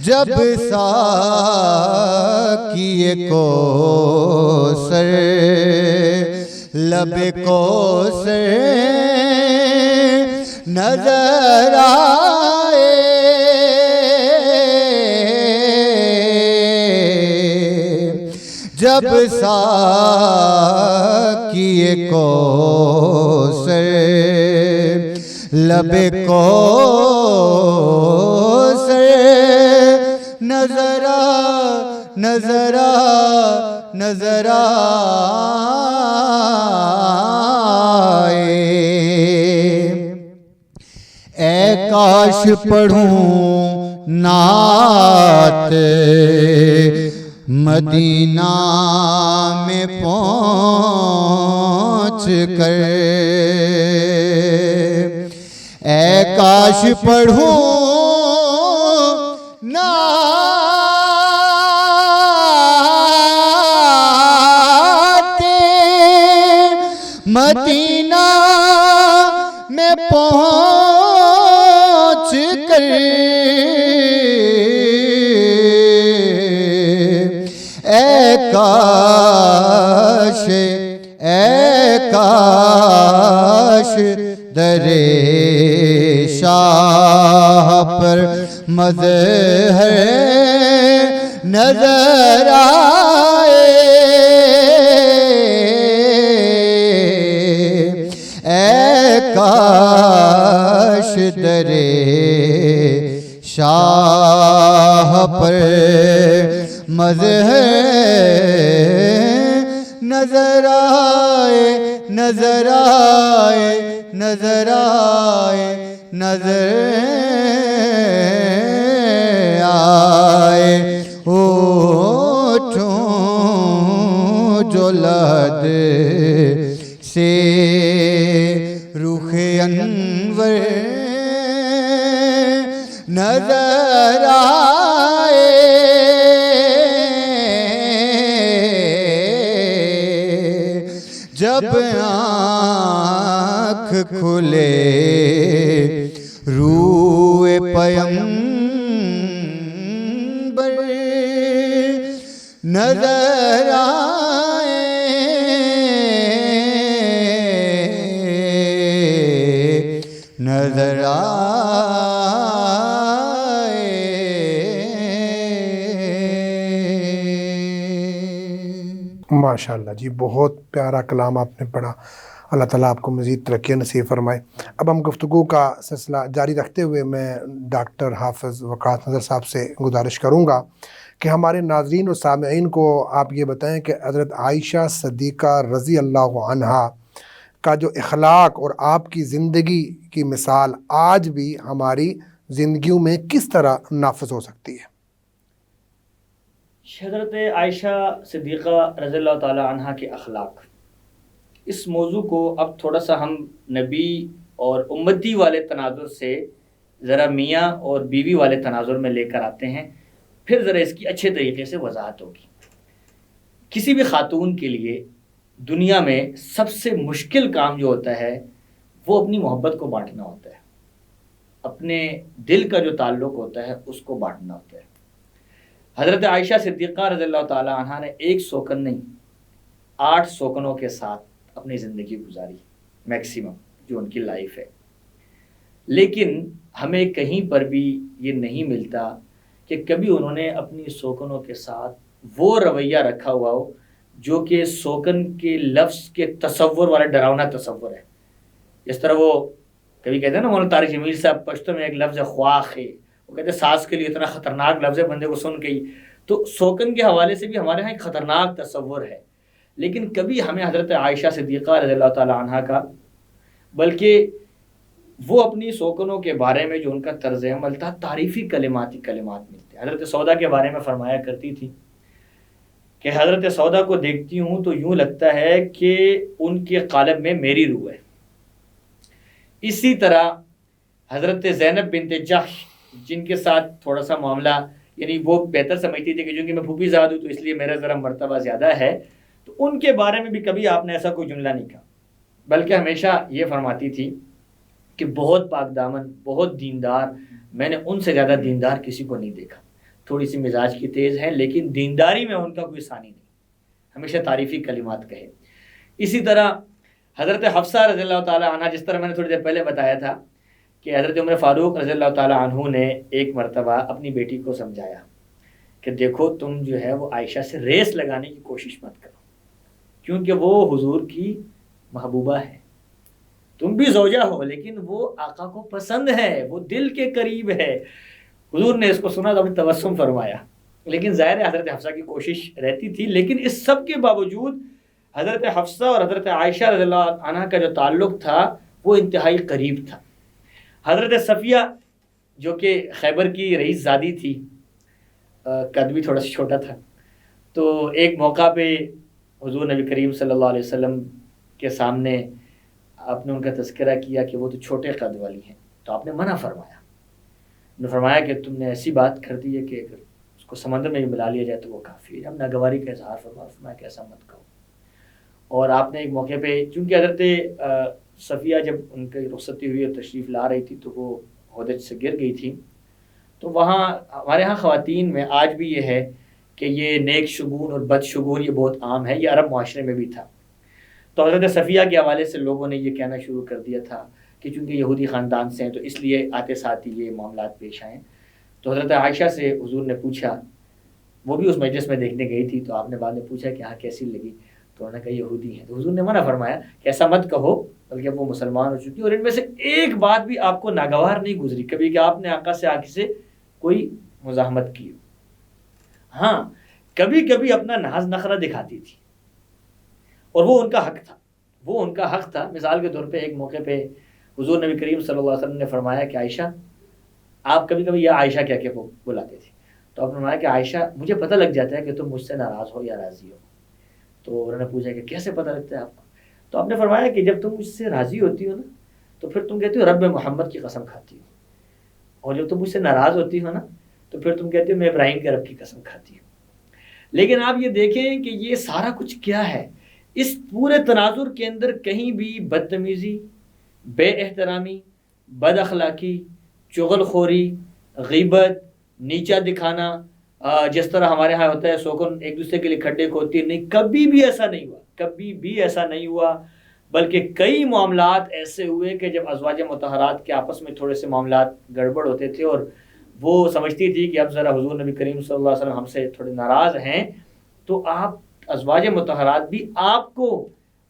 جب ساقی کوثر لب کوثر نظر آئے جب ساقی کوثر لب کوثر نظر آئے اے کاش پڑھوں نعت مدینہ میں پہنچ کر اے کاش پڑھوں نعت مدینہ میں پہنچ کر کاش در شاہ پر مظہر نظر آئے اے کاش در شاہ پر مظہر نظر آئے نظر آئے نظر آئے نظر آئے ہوٹھوں جو لد سے رخ انور نظر آئے جب آنکھ کھلے روئے پیمبر نظر آئے ماشاء اللہ جی، بہت پیارا کلام آپ نے پڑھا، اللہ تعالیٰ آپ کو مزید ترقی نصیب فرمائے۔ اب ہم گفتگو کا سلسلہ جاری رکھتے ہوئے میں ڈاکٹر حافظ وقاص نظر صاحب سے گزارش کروں گا کہ ہمارے ناظرین و سامعین کو آپ یہ بتائیں کہ حضرت عائشہ صدیقہ رضی اللہ عنہا کا جو اخلاق اور آپ کی زندگی کی مثال آج بھی ہماری زندگیوں میں کس طرح نافذ ہو سکتی ہے؟ حضرت عائشہ صدیقہ رضی اللہ تعالی عنہا کے اخلاق، اس موضوع کو اب تھوڑا سا ہم نبی اور امتی والے تناظر سے ذرا میاں اور بیوی والے تناظر میں لے کر آتے ہیں، پھر ذرا اس کی اچھے طریقے سے وضاحت ہوگی۔ کسی بھی خاتون کے لیے دنیا میں سب سے مشکل کام جو ہوتا ہے وہ اپنی محبت کو بانٹنا ہوتا ہے، اپنے دل کا جو تعلق ہوتا ہے اس کو بانٹنا ہوتا ہے۔ حضرت عائشہ صدیقہ رضی اللہ تعالی عنہ نے ایک سوکن نہیں 8 سوکنوں کے ساتھ اپنی زندگی گزاری، میکسیمم جو ان کی لائف ہے، لیکن ہمیں کہیں پر بھی یہ نہیں ملتا کہ کبھی انہوں نے اپنی سوکنوں کے ساتھ وہ رویہ رکھا ہوا ہو جو کہ سوکن کے لفظ کے تصور والا ڈراؤنا تصور ہے۔ جس طرح وہ کبھی کہتے ہیں نا مولانا طارق جمیل صاحب، پشتو میں ایک لفظ ہے خواخ ہے، وہ کہتے ہیں ساس کے لیے اتنا خطرناک لفظ ہے بندے کو سن کے ہی، تو سوکن کے حوالے سے بھی ہمارے ہاں ایک خطرناک تصور ہے۔ لیکن کبھی ہمیں حضرت عائشہ صدیقہ رضی اللہ تعالی عنہا کا، بلکہ وہ اپنی سوکنوں کے بارے میں جو ان کا طرز عمل تھا، تعریفی کلمات ہی کلمات ملتے ہیں۔ حضرت سودا کے بارے میں فرمایا کرتی تھی کہ حضرت سودا کو دیکھتی ہوں تو یوں لگتا ہے کہ ان کے قالب میں میری روح ہے۔ اسی طرح حضرت زینب بنت جحش، جن کے ساتھ تھوڑا سا معاملہ، یعنی وہ بہتر سمجھتی تھی کہ چونکہ میں پھوپھی زاد ہوں تو اس لیے میرا ذرا مرتبہ زیادہ ہے، تو ان کے بارے میں بھی کبھی آپ نے ایسا کوئی جملہ نہیں کہا، بلکہ ہمیشہ یہ فرماتی تھی کہ بہت پاک دامن، بہت دیندار، میں نے ان سے زیادہ دیندار کسی کو نہیں دیکھا۔ تھوڑی سی مزاج کی تیز ہے لیکن دینداری میں ان کا کوئی ثانی نہیں، ہمیشہ تعریفی کلمات کہے۔ اسی طرح حضرت حفصہ رضی اللہ تعالیٰ عنہ، جس طرح میں نے تھوڑی دیر پہلے بتایا تھا کہ حضرت عمر فاروق رضی اللہ تعالیٰ عنہ نے ایک مرتبہ اپنی بیٹی کو سمجھایا کہ دیکھو تم جو ہے وہ عائشہ سے ریس لگانے کی کوشش مت کرو، کیونکہ وہ حضور کی محبوبہ ہے، تم بھی زوجہ ہو لیکن وہ آقا کو پسند ہے، وہ دل کے قریب ہے۔ حضور نے اس کو سنا تو اپنی تبسم فرمایا، لیکن ظاہر ہے حضرت حفصہ کی کوشش رہتی تھی، لیکن اس سب کے باوجود حضرت حفصہ اور حضرت عائشہ رضی اللہ عنہ کا جو تعلق تھا وہ انتہائی قریب تھا۔ حضرت صفیہ جو کہ خیبر کی رئیس زادی تھی، قد بھی تھوڑا سا چھوٹا تھا، تو ایک موقع پہ حضور نبی کریم صلی اللہ علیہ وسلم کے سامنے آپ نے ان کا تذکرہ کیا کہ وہ تو چھوٹے قد والی ہیں، تو آپ نے منع فرمایا، نے فرمایا کہ تم نے ایسی بات کر دی ہے کہ اگر اس کو سمندر میں بھی ملا لیا جائے تو وہ کافی ہے۔ ہم ناگواری کا اظہار فرمایا کہ ایسا مت کہو۔ اور آپ نے ایک موقع پہ، چونکہ حضرت صفیہ جب ان کی رخصتی ہوئی اور تشریف لا رہی تھی تو وہ ہودج سے گر گئی تھی، تو وہاں ہمارے ہاں خواتین میں آج بھی یہ ہے کہ یہ نیک شگون اور بد شگون یہ بہت عام ہے، یہ عرب معاشرے میں بھی تھا۔ تو حضرت صفیہ کے حوالے سے لوگوں نے یہ کہنا شروع کر دیا تھا کہ چونکہ یہودی خاندان سے ہیں تو اس لیے آتے ساتھ ہی یہ معاملات پیش آئیں۔ تو حضرت عائشہ سے حضور نے پوچھا، وہ بھی اس مجلس میں دیکھنے گئی تھی، تو آپ نے بعد میں پوچھا کہ ہاں کیسی لگی، تو انہوں نے کہا یہودی ہیں، تو حضور نے منع فرمایا کہ ایسا مت کہو، بلکہ وہ مسلمان ہو چکی، اور ان میں سے ایک بات بھی آپ کو ناگوار نہیں گزری کبھی کہ آپ نے آقا سے آگے سے کوئی مزاحمت کی ہو۔ ہاں کبھی کبھی اپنا ناز نخرہ دکھاتی تھی، اور وہ ان کا حق تھا، وہ ان کا حق تھا۔ مثال کے طور پہ ایک موقع پہ حضور نبی کریم صلی اللہ علیہ وسلم نے فرمایا کہ عائشہ، آپ کبھی کبھی یا عائشہ کہہ کے بلاتے تھے، تو آپ نے فرمایا کہ عائشہ مجھے پتہ لگ جاتا ہے کہ تم مجھ سے ناراض ہو یا راضی ہو۔ تو انہوں نے پوچھا کہ کیسے پتہ لگتا ہے آپ کو؟ تو آپ نے فرمایا کہ جب تم مجھ سے راضی ہوتی ہو نا تو پھر تم کہتی ہو رب محمد کی قسم کھاتی ہو، اور جب تم مجھ سے ناراض ہوتی ہو نا تو پھر تم کہتی ہو میں ابراہیم کے رب کی قسم کھاتی ہوں۔ لیکن آپ یہ دیکھیں کہ یہ سارا کچھ کیا ہے، اس پورے تناظر کے اندر کہیں بھی بدتمیزی، بے احترامی، بد اخلاقی، چغل خوری، غیبت، نیچا دکھانا، جس طرح ہمارے ہاں ہوتا ہے سوکن ایک دوسرے کے لیے کھڈے کھودتی، نہیں، کبھی بھی ایسا نہیں ہوا، کبھی بھی ایسا نہیں ہوا۔ بلکہ کئی معاملات ایسے ہوئے کہ جب ازواج مطہرات کے آپس میں تھوڑے سے معاملات گڑبڑ ہوتے تھے اور وہ سمجھتی تھی کہ اب ذرا حضور نبی کریم صلی اللہ علیہ وسلم ہم سے تھوڑے ناراض ہیں، تو آپ ازواج مطہرات بھی آپ کو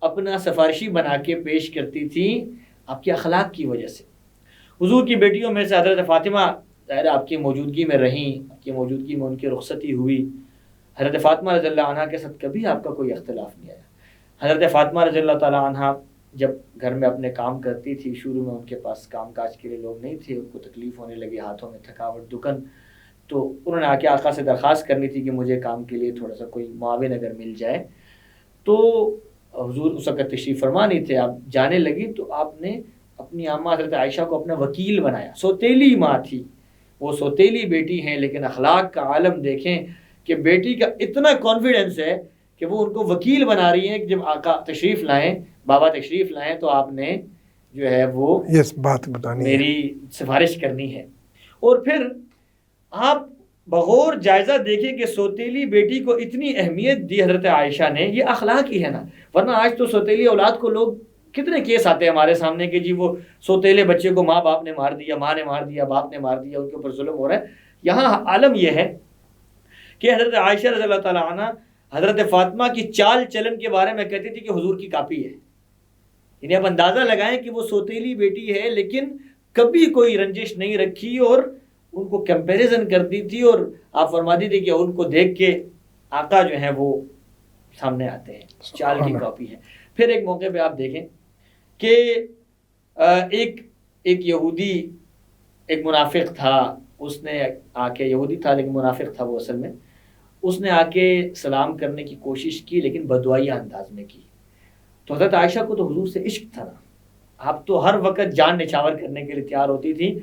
اپنا سفارشی بنا کے پیش کرتی تھیں آپ کے اخلاق کی وجہ سے. حضور کی بیٹیوں میں سے حضرت فاطمہ ظاہر آپ کی موجودگی میں رہیں، آپ کی موجودگی میں ان کی رخصتی ہوئی. حضرت فاطمہ رضی اللہ عنہ کے ساتھ کبھی آپ کا کوئی اختلاف نہیں آیا. حضرت فاطمہ رضی اللہ تعالیٰ عنہ جب گھر میں اپنے کام کرتی تھی، شروع میں ان کے پاس کام کاج کے لیے لوگ نہیں تھے، ان کو تکلیف ہونے لگی، ہاتھوں میں تھکاوٹ دکن، تو انہوں نے آ کے آقا سے درخواست کرنی تھی کہ مجھے کام کے لیے تھوڑا سا کوئی معاون اگر مل جائے. تو حضور اس وقت تشریف فرما نہیں تھے. آپ جانے لگی تو آپ نے اپنی اماں حضرت عائشہ کو اپنا وکیل بنایا. سوتیلی ماں تھی، وہ سوتیلی بیٹی ہیں، لیکن اخلاق کا عالم دیکھیں کہ بیٹی کا اتنا کانفیڈنس ہے کہ وہ ان کو وکیل بنا رہی ہیں کہ جب آقا تشریف لائیں، بابا تشریف لائیں تو آپ نے جو ہے وہ بات بتانی میری سفارش کرنی ہے. اور پھر آپ بغور جائزہ دیکھیں کہ سوتیلی بیٹی کو اتنی اہمیت دی حضرت عائشہ نے. یہ اخلاق ہی ہے نا، ورنہ آج تو سوتیلی اولاد کو لوگ کتنے کیس آتے ہیں ہمارے سامنے کہ جی وہ سوتیلے بچے کو ماں باپ نے مار دیا، ماں نے مار دیا، باپ نے مار دیا، ان کے اوپر ظلم ہو رہا ہے. یہاں عالم یہ ہے کہ حضرت عائشہ رضی اللہ تعالیٰ عنہ حضرت فاطمہ کی چال چلن کے بارے میں کہتی تھی کہ حضور کی کاپی ہے. یعنی آپ اندازہ لگائیں کہ وہ سوتیلی بیٹی ہے لیکن کبھی کوئی رنجش نہیں رکھی اور ان کو کمپیریزن کرتی تھی، اور آپ فرماتی تھی کہ ان کو دیکھ کے آقا جو ہیں وہ سامنے آتے ہیں، چال کی کاپی ہے. پھر ایک موقع پہ آپ دیکھیں کہ ایک یہودی، ایک منافق تھا، اس نے آ کے، یہودی تھا لیکن منافق تھا وہ اصل میں، اس نے آ کے سلام کرنے کی کوشش کی لیکن بدوائیہ انداز میں کی. تو حضرت عائشہ کو تو حضور سے عشق تھا نا، آپ تو ہر وقت جان نچھاور کرنے کے لیے تیار ہوتی تھی.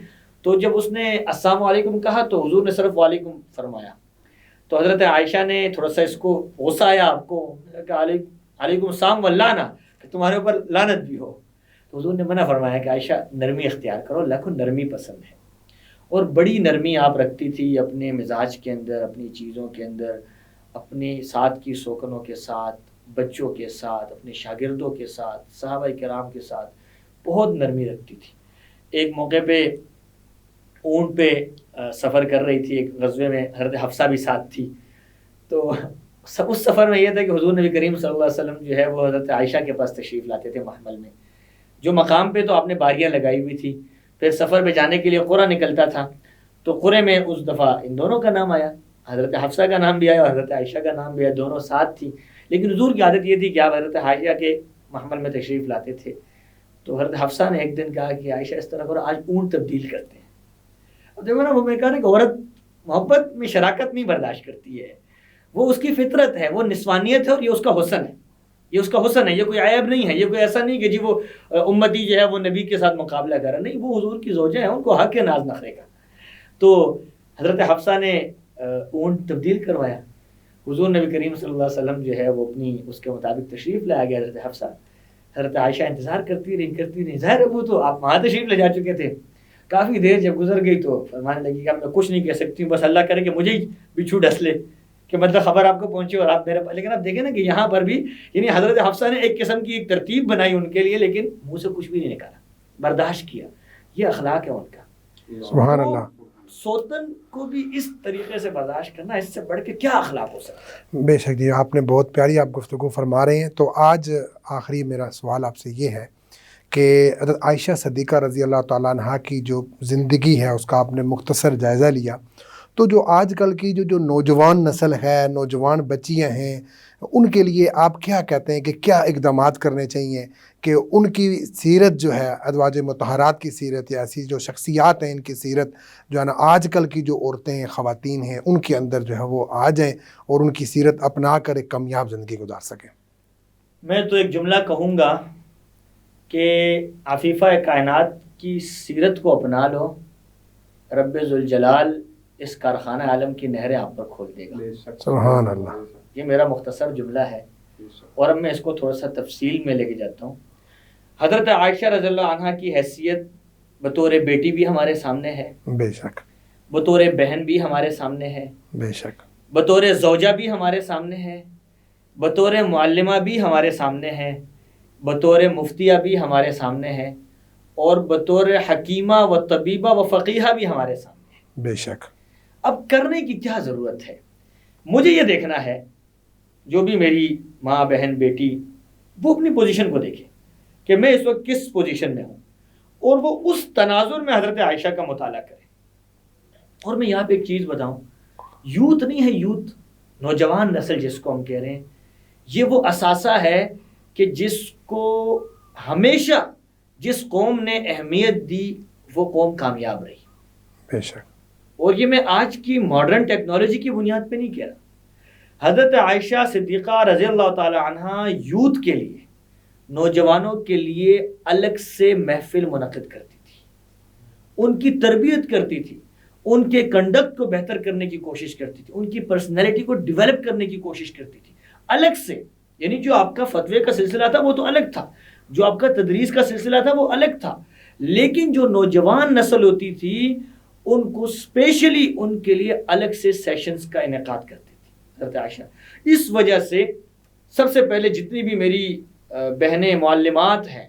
تو جب اس نے السلام علیکم کہا تو حضور نے صرف وعلیکم فرمایا. تو حضرت عائشہ نے تھوڑا سا اس کو غصہ آیا، آپ کو کہ علیکم السلام واللعنہ، کہ تمہارے اوپر لعنت بھی ہو. تو حضور نے منع فرمایا کہ عائشہ نرمی اختیار کرو، اللہ کو نرمی پسند ہے. اور بڑی نرمی آپ رکھتی تھی اپنے مزاج کے اندر، اپنی چیزوں کے اندر، اپنے ساتھ کی سوکنوں کے ساتھ، بچوں کے ساتھ، اپنے شاگردوں کے ساتھ، صحابہ کرام کے ساتھ بہت نرمی رکھتی تھی. ایک موقع پہ اونٹ پہ سفر کر رہی تھی، ایک غزوے میں حضرت حفصہ بھی ساتھ تھی. تو اس سفر میں یہ تھا کہ حضور نبی کریم صلی اللہ علیہ وسلم جو ہے وہ حضرت عائشہ کے پاس تشریف لاتے تھے محمل میں، جو مقام پہ تو آپ نے باریاں لگائی ہوئی تھی. پھر سفر پہ جانے کے لیے قرہ نکلتا تھا، تو قرے میں اس دفعہ ان دونوں کا نام آیا، حضرت حفصہ کا نام بھی آیا اور حضرت عائشہ کا نام بھی آیا، دونوں ساتھ تھی. لیکن حضور کی عادت یہ تھی کہ آپ حضرت عائشہ کے محمل میں تشریف لاتے تھے. تو حضرت حفصہ نے ایک دن کہا کہ عائشہ اس طرح کرو، آج اونٹ تبدیل کرتے ہیں. اب دیکھو نا، وہ میں کہا نا کہ عورت محبت میں شراکت نہیں برداشت کرتی ہے، وہ اس کی فطرت ہے، وہ نسوانیت ہے، اور یہ اس کا حسن ہے، یہ اس کا حسن ہے، یہ کوئی عیب نہیں ہے. یہ کوئی ایسا نہیں کہ جی وہ امتی جو ہے وہ نبی کے ساتھ مقابلہ کر رہا، نہیں، وہ حضور کی زوجہ ہیں، ان کو حق ہے ناز نخرے کا. تو حضرت حفصہ نے اونٹ تبدیل کروایا. حضور نبی کریم صلی اللہ علیہ وسلم جو ہے وہ اپنی اس کے مطابق تشریف لایا گیا حضرت حفصہ. حضرت عائشہ انتظار کرتی رہی. ظاہر ہے وہ تو آپ وہاں تشریف لے جا چکے تھے. کافی دیر جب گزر گئی تو فرمانے لگی کہ اب میں کچھ نہیں کہہ سکتی ہوں، بس اللہ کرے کہ مجھے ہی بچھو ڈس لے، کہ مطلب خبر آپ کو پہنچے اور آپ میرے پاس. لیکن آپ دیکھیں نا کہ یہاں پر بھی یعنی حضرت حفصہ نے ایک قسم کی ایک ترتیب بنائی ان کے لیے، لیکن منہ سے کچھ بھی نہیں نکالا، برداشت کیا. یہ اخلاق ہے ان کا. سبحان اللہ. سوتن کو بھی اس طریقے سے برداشت کرنا، اس سے بڑھ کے کیا اخلاق ہو سکتا ہے. بے شک جی، آپ نے بہت پیاری آپ گفتگو فرما رہے ہیں. تو آج آخری میرا سوال آپ سے یہ ہے کہ حضرت عائشہ صدیقہ رضی اللہ تعالیٰ عنہ کی جو زندگی ہے اس کا آپ نے مختصر جائزہ لیا. تو جو آج کل کی جو نوجوان نسل ہے، نوجوان بچیاں ہیں، ان کے لیے آپ کیا کہتے ہیں کہ کیا اقدامات کرنے چاہیے کہ ان کی سیرت جو ہے، ازواج مطہرات کی سیرت یا ایسی جو شخصیات ہیں ان کی سیرت جو ہے نا آج کل کی جو عورتیں ہیں، خواتین ہیں، ان کے اندر جو ہے وہ آ جائیں اور ان کی سیرت اپنا کر ایک کامیاب زندگی گزار سکیں؟ میں تو ایک جملہ کہوں گا کہ عفیفہ کائنات کی سیرت کو اپنا لو، رب ذوالجلال اس کارخانہ عالم کی نہریں آپ پر کھول دے گا. سبحان اللہ. یہ میرا مختصر جملہ ہے، اور اب میں اس کو تھوڑا سا تفصیل میں لے کے جاتا ہوں. حضرت عائشہ رضی اللہ عنہ کی حیثیت بطور بیٹی بھی ہمارے سامنے ہے، بے شک. بطور بہن بھی ہمارے سامنے ہے، بے شک. بطور زوجہ بھی ہمارے سامنے ہے، بطور معلمہ بھی ہمارے سامنے ہے، بطور مفتیہ بھی ہمارے سامنے ہے، اور بطور حکیمہ و طبیبہ و فقیہہ بھی ہمارے سامنے ہے. بے شک. اب کرنے کی کیا ضرورت ہے؟ مجھے یہ دیکھنا ہے جو بھی میری ماں بہن بیٹی وہ اپنی پوزیشن کو دیکھے کہ میں اس وقت کس پوزیشن میں ہوں، اور وہ اس تناظر میں حضرت عائشہ کا مطالعہ کرے. اور میں یہاں پہ ایک چیز بتاؤں، یوتھ نہیں ہے، یوتھ نوجوان نسل جس کو ہم کہہ رہے ہیں، یہ وہ اثاثہ ہے کہ جس کو ہمیشہ جس قوم نے اہمیت دی وہ قوم کامیاب رہی. بے شک. اور یہ میں آج کی ماڈرن ٹیکنالوجی کی بنیاد پہ نہیں کہہ رہا. حضرت عائشہ صدیقہ رضی اللہ تعالی عنہا یوتھ کے لیے، نوجوانوں کے لیے الگ سے محفل منعقد کرتی تھی، ان کی تربیت کرتی تھی، ان کے کنڈکٹ کو بہتر کرنے کی کوشش کرتی تھی، ان کی پرسنالٹی کو ڈیولپ کرنے کی کوشش کرتی تھی الگ سے. یعنی جو آپ کا فتوے کا سلسلہ تھا وہ تو الگ تھا، جو آپ کا تدریس کا سلسلہ تھا وہ الگ تھا، لیکن جو نوجوان نسل ہوتی تھی ان کو اسپیشلی ان کے لیے الگ سے سیشنز کا انعقاد کرتی تھی حضرت عائشہ. اس وجہ سے سب سے پہلے جتنی بھی میری بہنیں معلمات ہیں،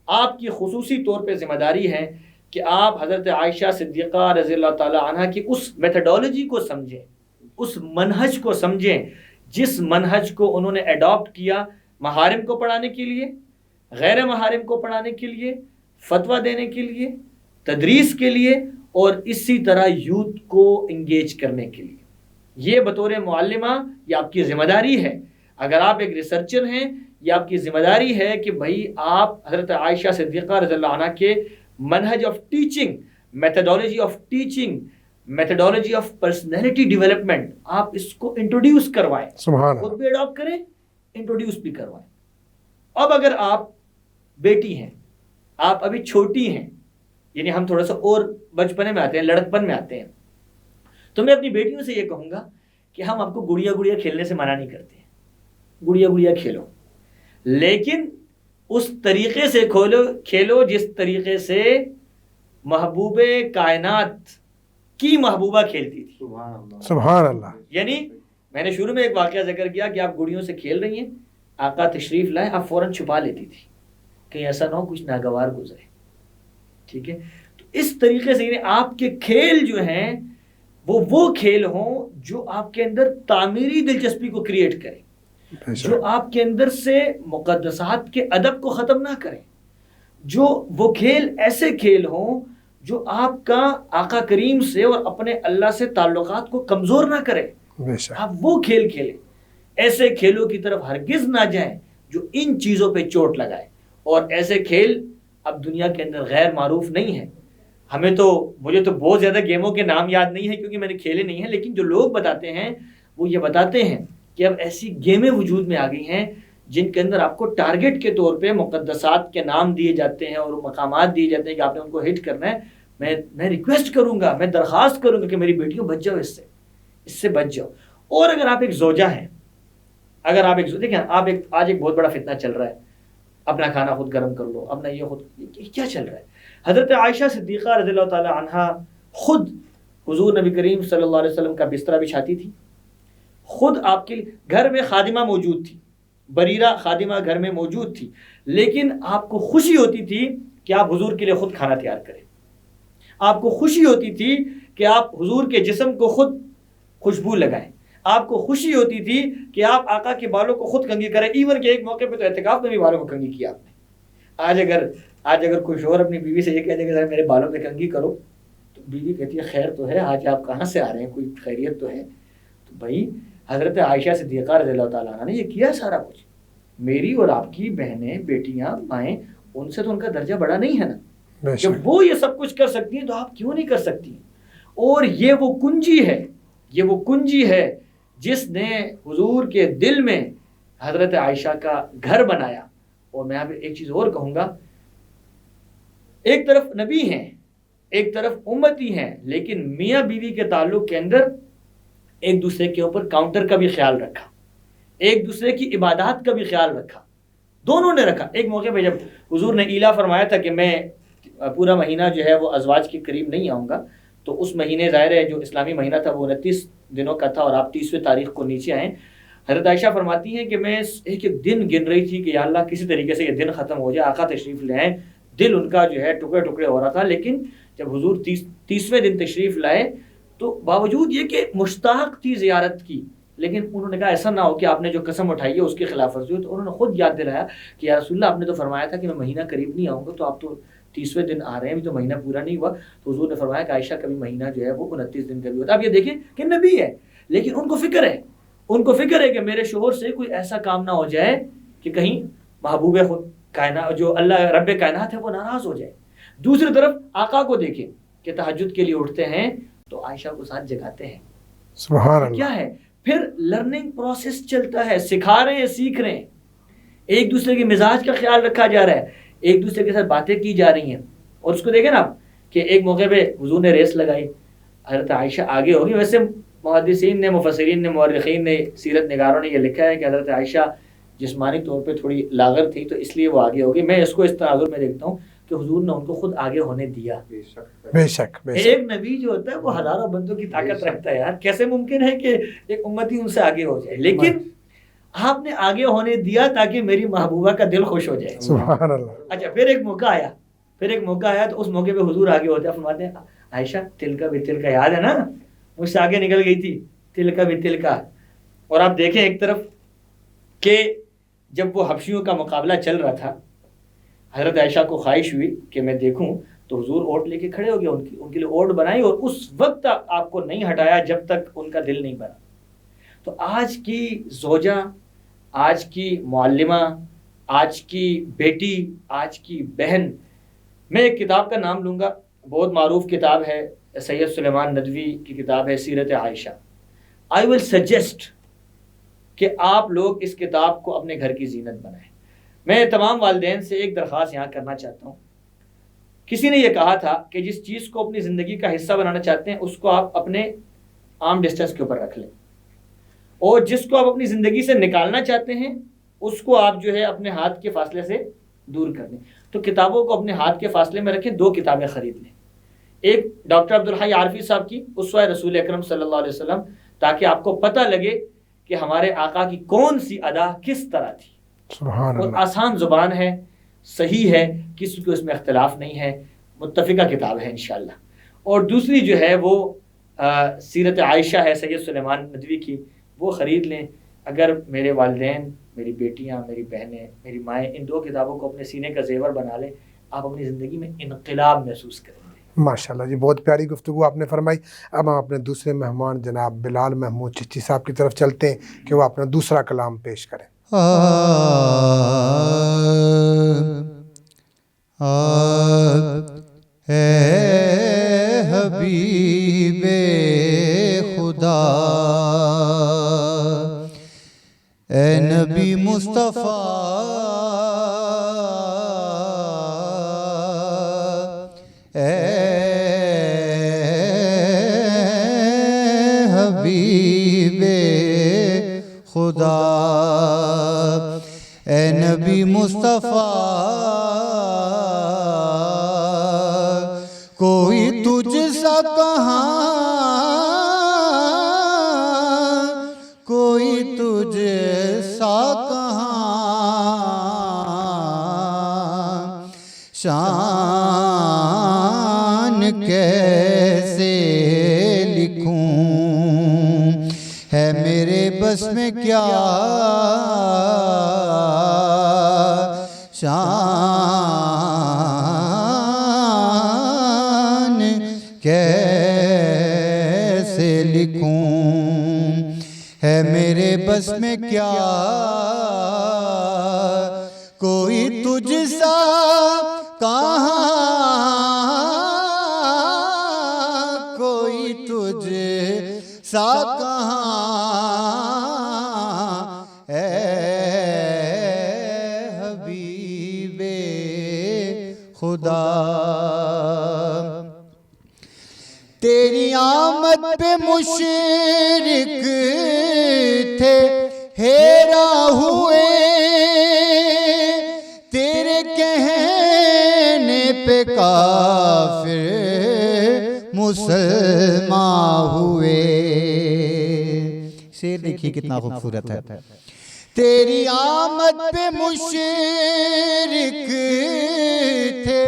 آپ کی خصوصی طور پہ ذمہ داری ہے کہ آپ حضرت عائشہ صدیقہ رضی اللہ تعالی عنہ کی اس میتھڈالوجی کو سمجھیں، اس منہج کو سمجھیں جس منہج کو انہوں نے ایڈاپٹ کیا محارم کو پڑھانے کے لیے، غیر محارم کو پڑھانے کے لیے، فتویٰ دینے کے لیے، تدریس کے لیے، اور اسی طرح یوتھ کو انگیج کرنے کے لیے. یہ بطور معلمہ یہ آپ کی ذمہ داری ہے. اگر آپ ایک ریسرچر ہیں، یہ آپ کی ذمہ داری ہے کہ بھائی آپ حضرت عائشہ صدیقہ رضی اللہ عنہ کے منہج of teaching, methodology of teaching, methodology of personality development, آپ اس کو انٹروڈیوس کروائیں، سبحان خود اللہ. بھی اڈاپٹ کریں، انٹروڈیوس بھی کروائیں. اب اگر آپ بیٹی ہیں، آپ ابھی چھوٹی ہیں، یعنی ہم تھوڑا سا اور بچپنے میں آتے ہیں، لڑکپن میں آتے ہیں، تو میں اپنی بیٹیوں سے یہ کہوں گا کہ ہم آپ کو گڑیا گڑیا کھیلنے سے منع نہیں کرتے ہیں، گڑیا گڑیا کھیلو، لیکن اس طریقے سے کھیلو جس طریقے سے محبوب کائنات کی محبوبہ کھیلتی تھی. سبحان اللہ. یعنی میں نے شروع میں ایک واقعہ ذکر کیا کہ آپ گڑیوں سے کھیل رہی ہیں، آقا تشریف لائے، آپ فوراً چھپا لیتی تھی کہیں ایسا نہ ہو کچھ ناگوار گزرے. ٹھیک ہے، تو اس طریقے سے آپ کے کھیل جو ہیں وہ کھیل ہوں جو آپ کے اندر تعمیری دلچسپی کو کریٹ کریں، جو آپ کے اندر سے مقدسات کے ادب کو ختم نہ کریں، جو وہ کھیل ایسے کھیل ہوں جو آپ کا آقا کریم سے اور اپنے اللہ سے تعلقات کو کمزور نہ کرے. آپ وہ کھیل کھیلیں. ایسے کھیلوں کی طرف ہرگز نہ جائیں جو ان چیزوں پہ چوٹ لگائے. اور ایسے کھیل اب دنیا کے اندر غیر معروف نہیں ہیں. مجھے تو بہت زیادہ گیموں کے نام یاد نہیں ہے کیونکہ میں نے کھیلے نہیں ہیں، لیکن جو لوگ بتاتے ہیں وہ یہ بتاتے ہیں کہ اب ایسی گیمیں وجود میں آ گئی ہیں جن کے اندر آپ کو ٹارگٹ کے طور پہ مقدسات کے نام دیے جاتے ہیں اور مقامات دیے جاتے ہیں کہ آپ نے ان کو ہٹ کرنا ہے. میں ریکویسٹ کروں گا، میں درخواست کروں گا کہ میری بیٹیوں بچ جاؤ، اس سے بچ جاؤ. اور اگر آپ ایک زوجہ ہیں، دیکھیں آج ایک بہت بڑا فتنہ چل رہا ہے، اپنا کھانا خود گرم کر لو، اپنا یہ خود، کیا چل رہا ہے؟ حضرت عائشہ صدیقہ رضی اللہ تعالی عنہا خود حضور نبی کریم صلی اللہ علیہ وسلم کا بسترا بچھاتی تھی، خود آپ کے گھر میں خادمہ موجود تھی، بریرہ خادمہ گھر میں موجود تھی، لیکن آپ کو خوشی ہوتی تھی کہ آپ حضور کے لیے خود کھانا تیار کریں. آپ کو خوشی ہوتی تھی کہ آپ حضور کے جسم کو خود خوشبو لگائیں. آپ کو خوشی ہوتی تھی کہ آپ آقا کے بالوں کو خود کنگھی کریں. ایون کہ ایک موقع پہ تو اعتکاف میں بھی بالوں کو کنگھی کیا آپ نے. آج اگر کوئی شوہر اپنی بیوی سے یہ کہہ دے کہ میرے بالوں پہ کنگھی کرو، تو بیوی کہتی ہے خیر تو ہے، آج آپ کہاں سے آ رہے ہیں، کوئی خیریت تو ہے. تو بھائی حضرت عائشہ صدیقہ رضی اللہ تعالیٰ عنہ نے یہ کیا سارا کچھ. میری اور آپ کی بہنیں، بیٹیاں، مائیں، ان سے تو ان کا درجہ بڑا نہیں ہے نا. جب وہ یہ سب کچھ کر سکتی ہیں تو آپ کیوں نہیں کر سکتی؟ اور یہ وہ کنجی ہے جس نے حضور کے دل میں حضرت عائشہ کا گھر بنایا. اور میں آپ ایک چیز اور کہوں گا، ایک طرف نبی ہیں، ایک طرف امتی ہیں، لیکن میاں بیوی کے تعلق کے اندر ایک دوسرے کے اوپر کاؤنٹر کا بھی خیال رکھا، ایک دوسرے کی عبادات کا بھی خیال رکھا، دونوں نے رکھا. ایک موقع پہ جب حضور نے ایلا فرمایا تھا کہ میں پورا مہینہ جو ہے وہ ازواج کے قریب نہیں آؤں گا، تو اس مہینے ظاہر ہے جو اسلامی مہینہ تھا وہ 29 دنوں کا تھا اور آپ 30ویں تاریخ کو نیچے آئیں. حضرت عائشہ فرماتی ہیں کہ میں ایک دن گن رہی تھی کہ یا اللہ کسی طریقے سے یہ دن ختم ہو جائے، آقا تشریف لے آئیں. دل ان کا جو ہے ٹکڑے ٹکڑے ہو رہا تھا. لیکن جب حضور 30ویں دن تشریف لائے تو باوجود یہ کہ مشتاق تھی زیارت کی، لیکن انہوں نے کہا ایسا نہ ہو کہ آپ نے جو قسم اٹھائی ہے اس کی خلاف ورزی ہو. تو انہوں نے خود یاد دلایا کہ یا رسول اللہ آپ نے تو فرمایا تھا کہ میں مہینہ قریب نہیں آؤں گا, تو آپ تو 30ویں دن آ رہے ہیں, ابھی تو مہینہ پورا نہیں ہوا. تو حضور نے فرمایا کہ عائشہ کبھی مہینہ جو ہے وہ 29 دن کا بھی ہوتا ہے. اب یہ دیکھیں کہ نبی ہے لیکن ان کو فکر ہے کہ میرے شوہر سے کوئی ایسا کام نہ ہو جائے کہ کہیں محبوب خود کائنات جو اللہ رب کائنات ہے وہ ناراض ہو جائے. دوسری طرف آقا کو دیکھیں کہ تہجد کے لیے اٹھتے ہیں تو عائشہ کو ساتھ جگاتے ہیں. سبحان اللہ. کیا ہے پھر لرننگ پروسیس چلتا ہے, سکھا رہے ہیں, سیکھ رہے ہیں, ایک دوسرے کے مزاج کا خیال رکھا جا رہا ہے, ایک دوسرے کے ساتھ باتیں کی جا رہی ہیں. اور اس کو دیکھیں نا کہ ایک موقع پہ حضور نے ریس لگائی, حضرت عائشہ آگے ہوگی. ویسے محدثین نے, مفسرین نے, مورخین نے, سیرت نگاروں نے یہ لکھا ہے کہ حضرت عائشہ جسمانی طور پہ تھوڑی لاغر تھی تو اس لیے وہ آگے ہوگی. میں اس کو اس تناظر میں دیکھتا ہوں کہ حضور نے ان کو خود آگے ہونے دیا. بے شک ایک نبی جو ہوتا ہے وہ ہزاروں بندوں کی طاقت رکھتا ہے یار, کیسے ممکن ہے کہ ایک امتی ان سے آگے ہو جائے, لیکن آپ نے آگے ہونے دیا تاکہ میری محبوبہ کا دل خوش ہو جائے. سبحان اللہ. اچھا پھر ایک موقع آیا تو اس موقع پہ حضور آگے ہوتے ہیں, فرماتے ہیں عائشہ تل کا بھی تل کا یاد ہے نا, مجھ سے آگے نکل گئی تھی, تل کا بھی تل کا. اور آپ دیکھیں ایک طرف کہ جب وہ حبشیوں کا مقابلہ چل رہا تھا, حضرت عائشہ کو خواہش ہوئی کہ میں دیکھوں, تو حضور اوٹ لے کے کھڑے ہو گئے, ان کے لیے اوٹ بنائی اور اس وقت آپ کو نہیں ہٹایا جب تک ان کا دل نہیں بنا. تو آج کی زوجہ, آج کی معلمہ, آج کی بیٹی, آج کی بہن, میں ایک کتاب کا نام لوں گا, بہت معروف کتاب ہے, سید سلیمان ندوی کی کتاب ہے سیرت عائشہ. آئی ول سجیسٹ کہ آپ لوگ اس کتاب کو اپنے گھر کی زینت بنائیں. میں تمام والدین سے ایک درخواست یہاں کرنا چاہتا ہوں. کسی نے یہ کہا تھا کہ جس چیز کو اپنی زندگی کا حصہ بنانا چاہتے ہیں اس کو آپ اپنے آرم ڈسٹینس کے اوپر رکھ لیں, اور جس کو آپ اپنی زندگی سے نکالنا چاہتے ہیں اس کو آپ جو ہے اپنے ہاتھ کے فاصلے سے دور کر دیں. تو کتابوں کو اپنے ہاتھ کے فاصلے میں رکھیں, 2 کتابیں خرید لیں. ایک ڈاکٹر عبدالحی عارفی صاحب کی اسوہ رسول اکرم صلی اللہ علیہ وسلم, تاکہ آپ کو پتہ لگے کہ ہمارے آقا کی کون سی ادا کس طرح تھی. اور آسان زبان ہے, صحیح ہے, کسی کو اس میں اختلاف نہیں ہے, متفقہ کتاب ہے انشاءاللہ. اور دوسری جو ہے وہ سیرت عائشہ ہے سید سلیمان ندوی کی, وہ خرید لیں. اگر میرے والدین, میری بیٹیاں, میری بہنیں, میری مائیں ان 2 کتابوں کو اپنے سینے کا زیور بنا لیں, آپ اپنی زندگی میں انقلاب محسوس کریں گے. ماشاءاللہ جی, بہت پیاری گفتگو آپ نے فرمائی. اب ہم اپنے دوسرے مہمان جناب بلال محمود چچی صاحب کی طرف چلتے ہیں کہ وہ اپنا دوسرا کلام پیش کریں. اے حبیب خدا, اے نبی مصطفیٰ, اے حبیب خدا, اے نبی مصطفیٰ, کوئی تجھ سا کہاں, کوئی تجھ سا کہاں, شان کیسے لکھوں, ہے میرے بس میں کیا شان کیسے لکھوں, ہے میرے بس میں کیا, کوئی تجھ سا کہاں, کوئی تجھ سا کہاں, اے حبیب خدا. تیری آمد پہ مشرک تھے حیران ہوئے, تیرے کہنے پہ کافر مسلمان ہوئے. شعر دیکھیے کتنا خوبصورت ہے. تیری آمد پہ مشرک تھے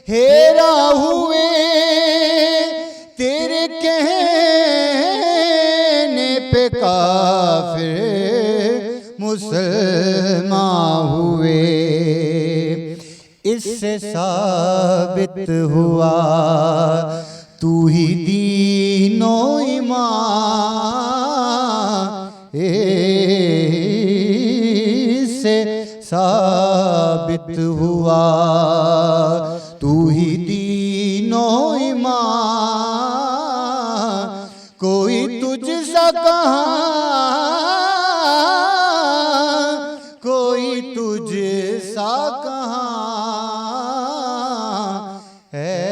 حیران ہوئے, تیرے کہنے پہ کافر مسلمان ہوئے، اس سے ثابت ہوا تو ہی دین و ایمان، اس سے ثابت ہوا تو ہی دین و ایمان، کوئی تجھ سا کہاں، کوئی تجھ سا کہاں ہے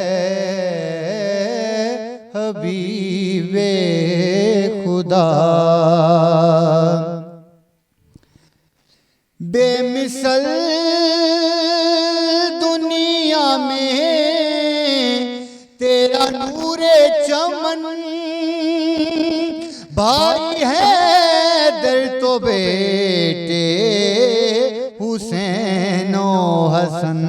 حبیب خدا، بے مثل دنیا میں تیرا نور چمن، بھائی حیدر تو بیٹے حسین و حسن،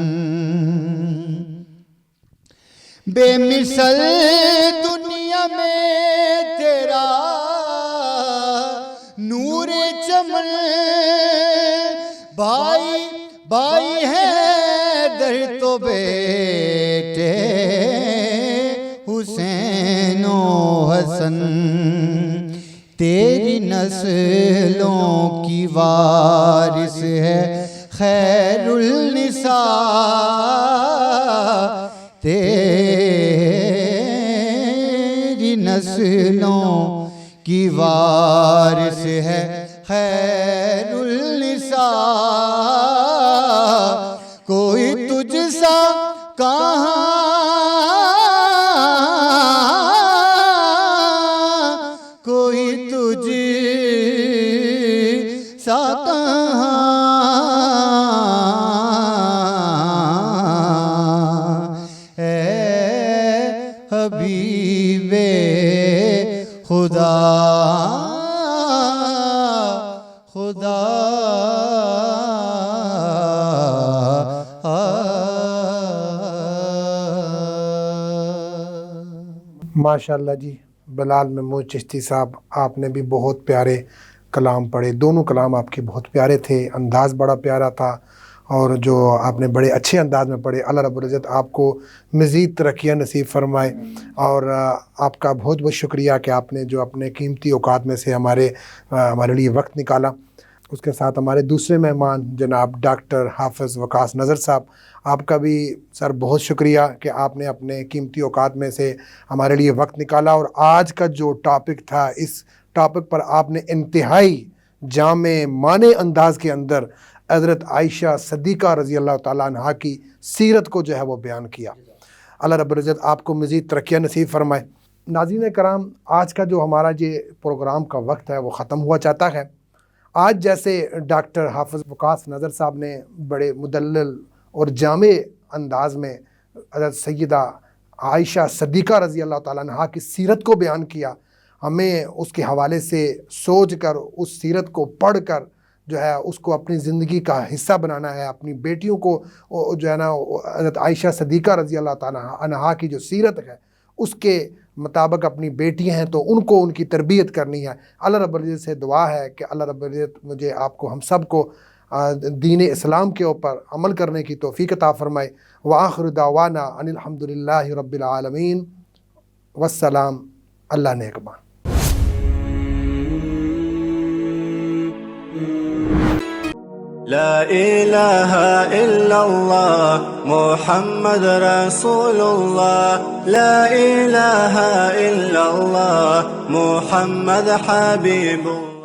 بے مثل دنیا میں تیرا نور چمن، بھائی حیدر تو بیٹے حسین و حسن، تیری نسلوں کی وارث ہے خیر النساء، تیری نسلوں کی وارث ہے خیر النساء، کوئی تجھ سا کہاں، کوئی تجھ سا کہاں ہے حبیب خدا، خدا ماشاءاللہ جی، بلال محمود چشتی صاحب، آپ نے بھی بہت پیارے کلام پڑھے، دونوں کلام آپ کے بہت پیارے تھے، انداز بڑا پیارا تھا، اور جو آپ نے بڑے اچھے انداز میں پڑھے۔ اللہ رب العزت آپ کو مزید ترقیاں نصیب فرمائے، اور آپ کا بہت بہت شکریہ کہ آپ نے جو اپنے قیمتی اوقات میں سے ہمارے لیے وقت نکالا۔ اس کے ساتھ ہمارے دوسرے مہمان جناب ڈاکٹر حافظ وقاص نظر صاحب، آپ کا بھی سر بہت شکریہ کہ آپ نے اپنے قیمتی اوقات میں سے ہمارے لیے وقت نکالا، اور آج کا جو ٹاپک تھا، اس ٹاپک پر آپ نے انتہائی جامع معنی انداز کے اندر حضرت عائشہ صدیقہ رضی اللہ تعالیٰ عنہا کی سیرت کو جو ہے وہ بیان کیا۔ اللہ رب العزت آپ کو مزید ترقیاں نصیب فرمائے۔ ناظرین کرام، آج کا جو ہمارا یہ پروگرام کا وقت ہے وہ ختم ہوا چاہتا ہے۔ آج جیسے ڈاکٹر حافظ وقاص نظر صاحب نے بڑے مدلل اور جامع انداز میں حضرت سیدہ عائشہ صدیقہ رضی اللہ تعالیٰ عنہا کی سیرت کو بیان کیا، ہمیں اس کے حوالے سے سوچ کر، اس سیرت کو پڑھ کر جو ہے اس کو اپنی زندگی کا حصہ بنانا ہے، اپنی بیٹیوں کو جو ہے نا حضرت عائشہ صدیقہ رضی اللہ تعالیٰ عنہا کی جو سیرت ہے اس کے مطابق اپنی بیٹیاں ہیں تو ان کو ان کی تربیت کرنی ہے۔ اللہ رب العزت سے دعا ہے کہ اللہ رب العزت مجھے آپ کو ہم سب کو دین اسلام کے اوپر عمل کرنے کی توفیق عطا فرمائے۔ وآخر دعوانا ان الحمدللہ رب العالمین، والسلام، اللہ نگہبان۔ لا إله إلا الله محمد رسول الله، لا إله إلا الله محمد حبيب الله۔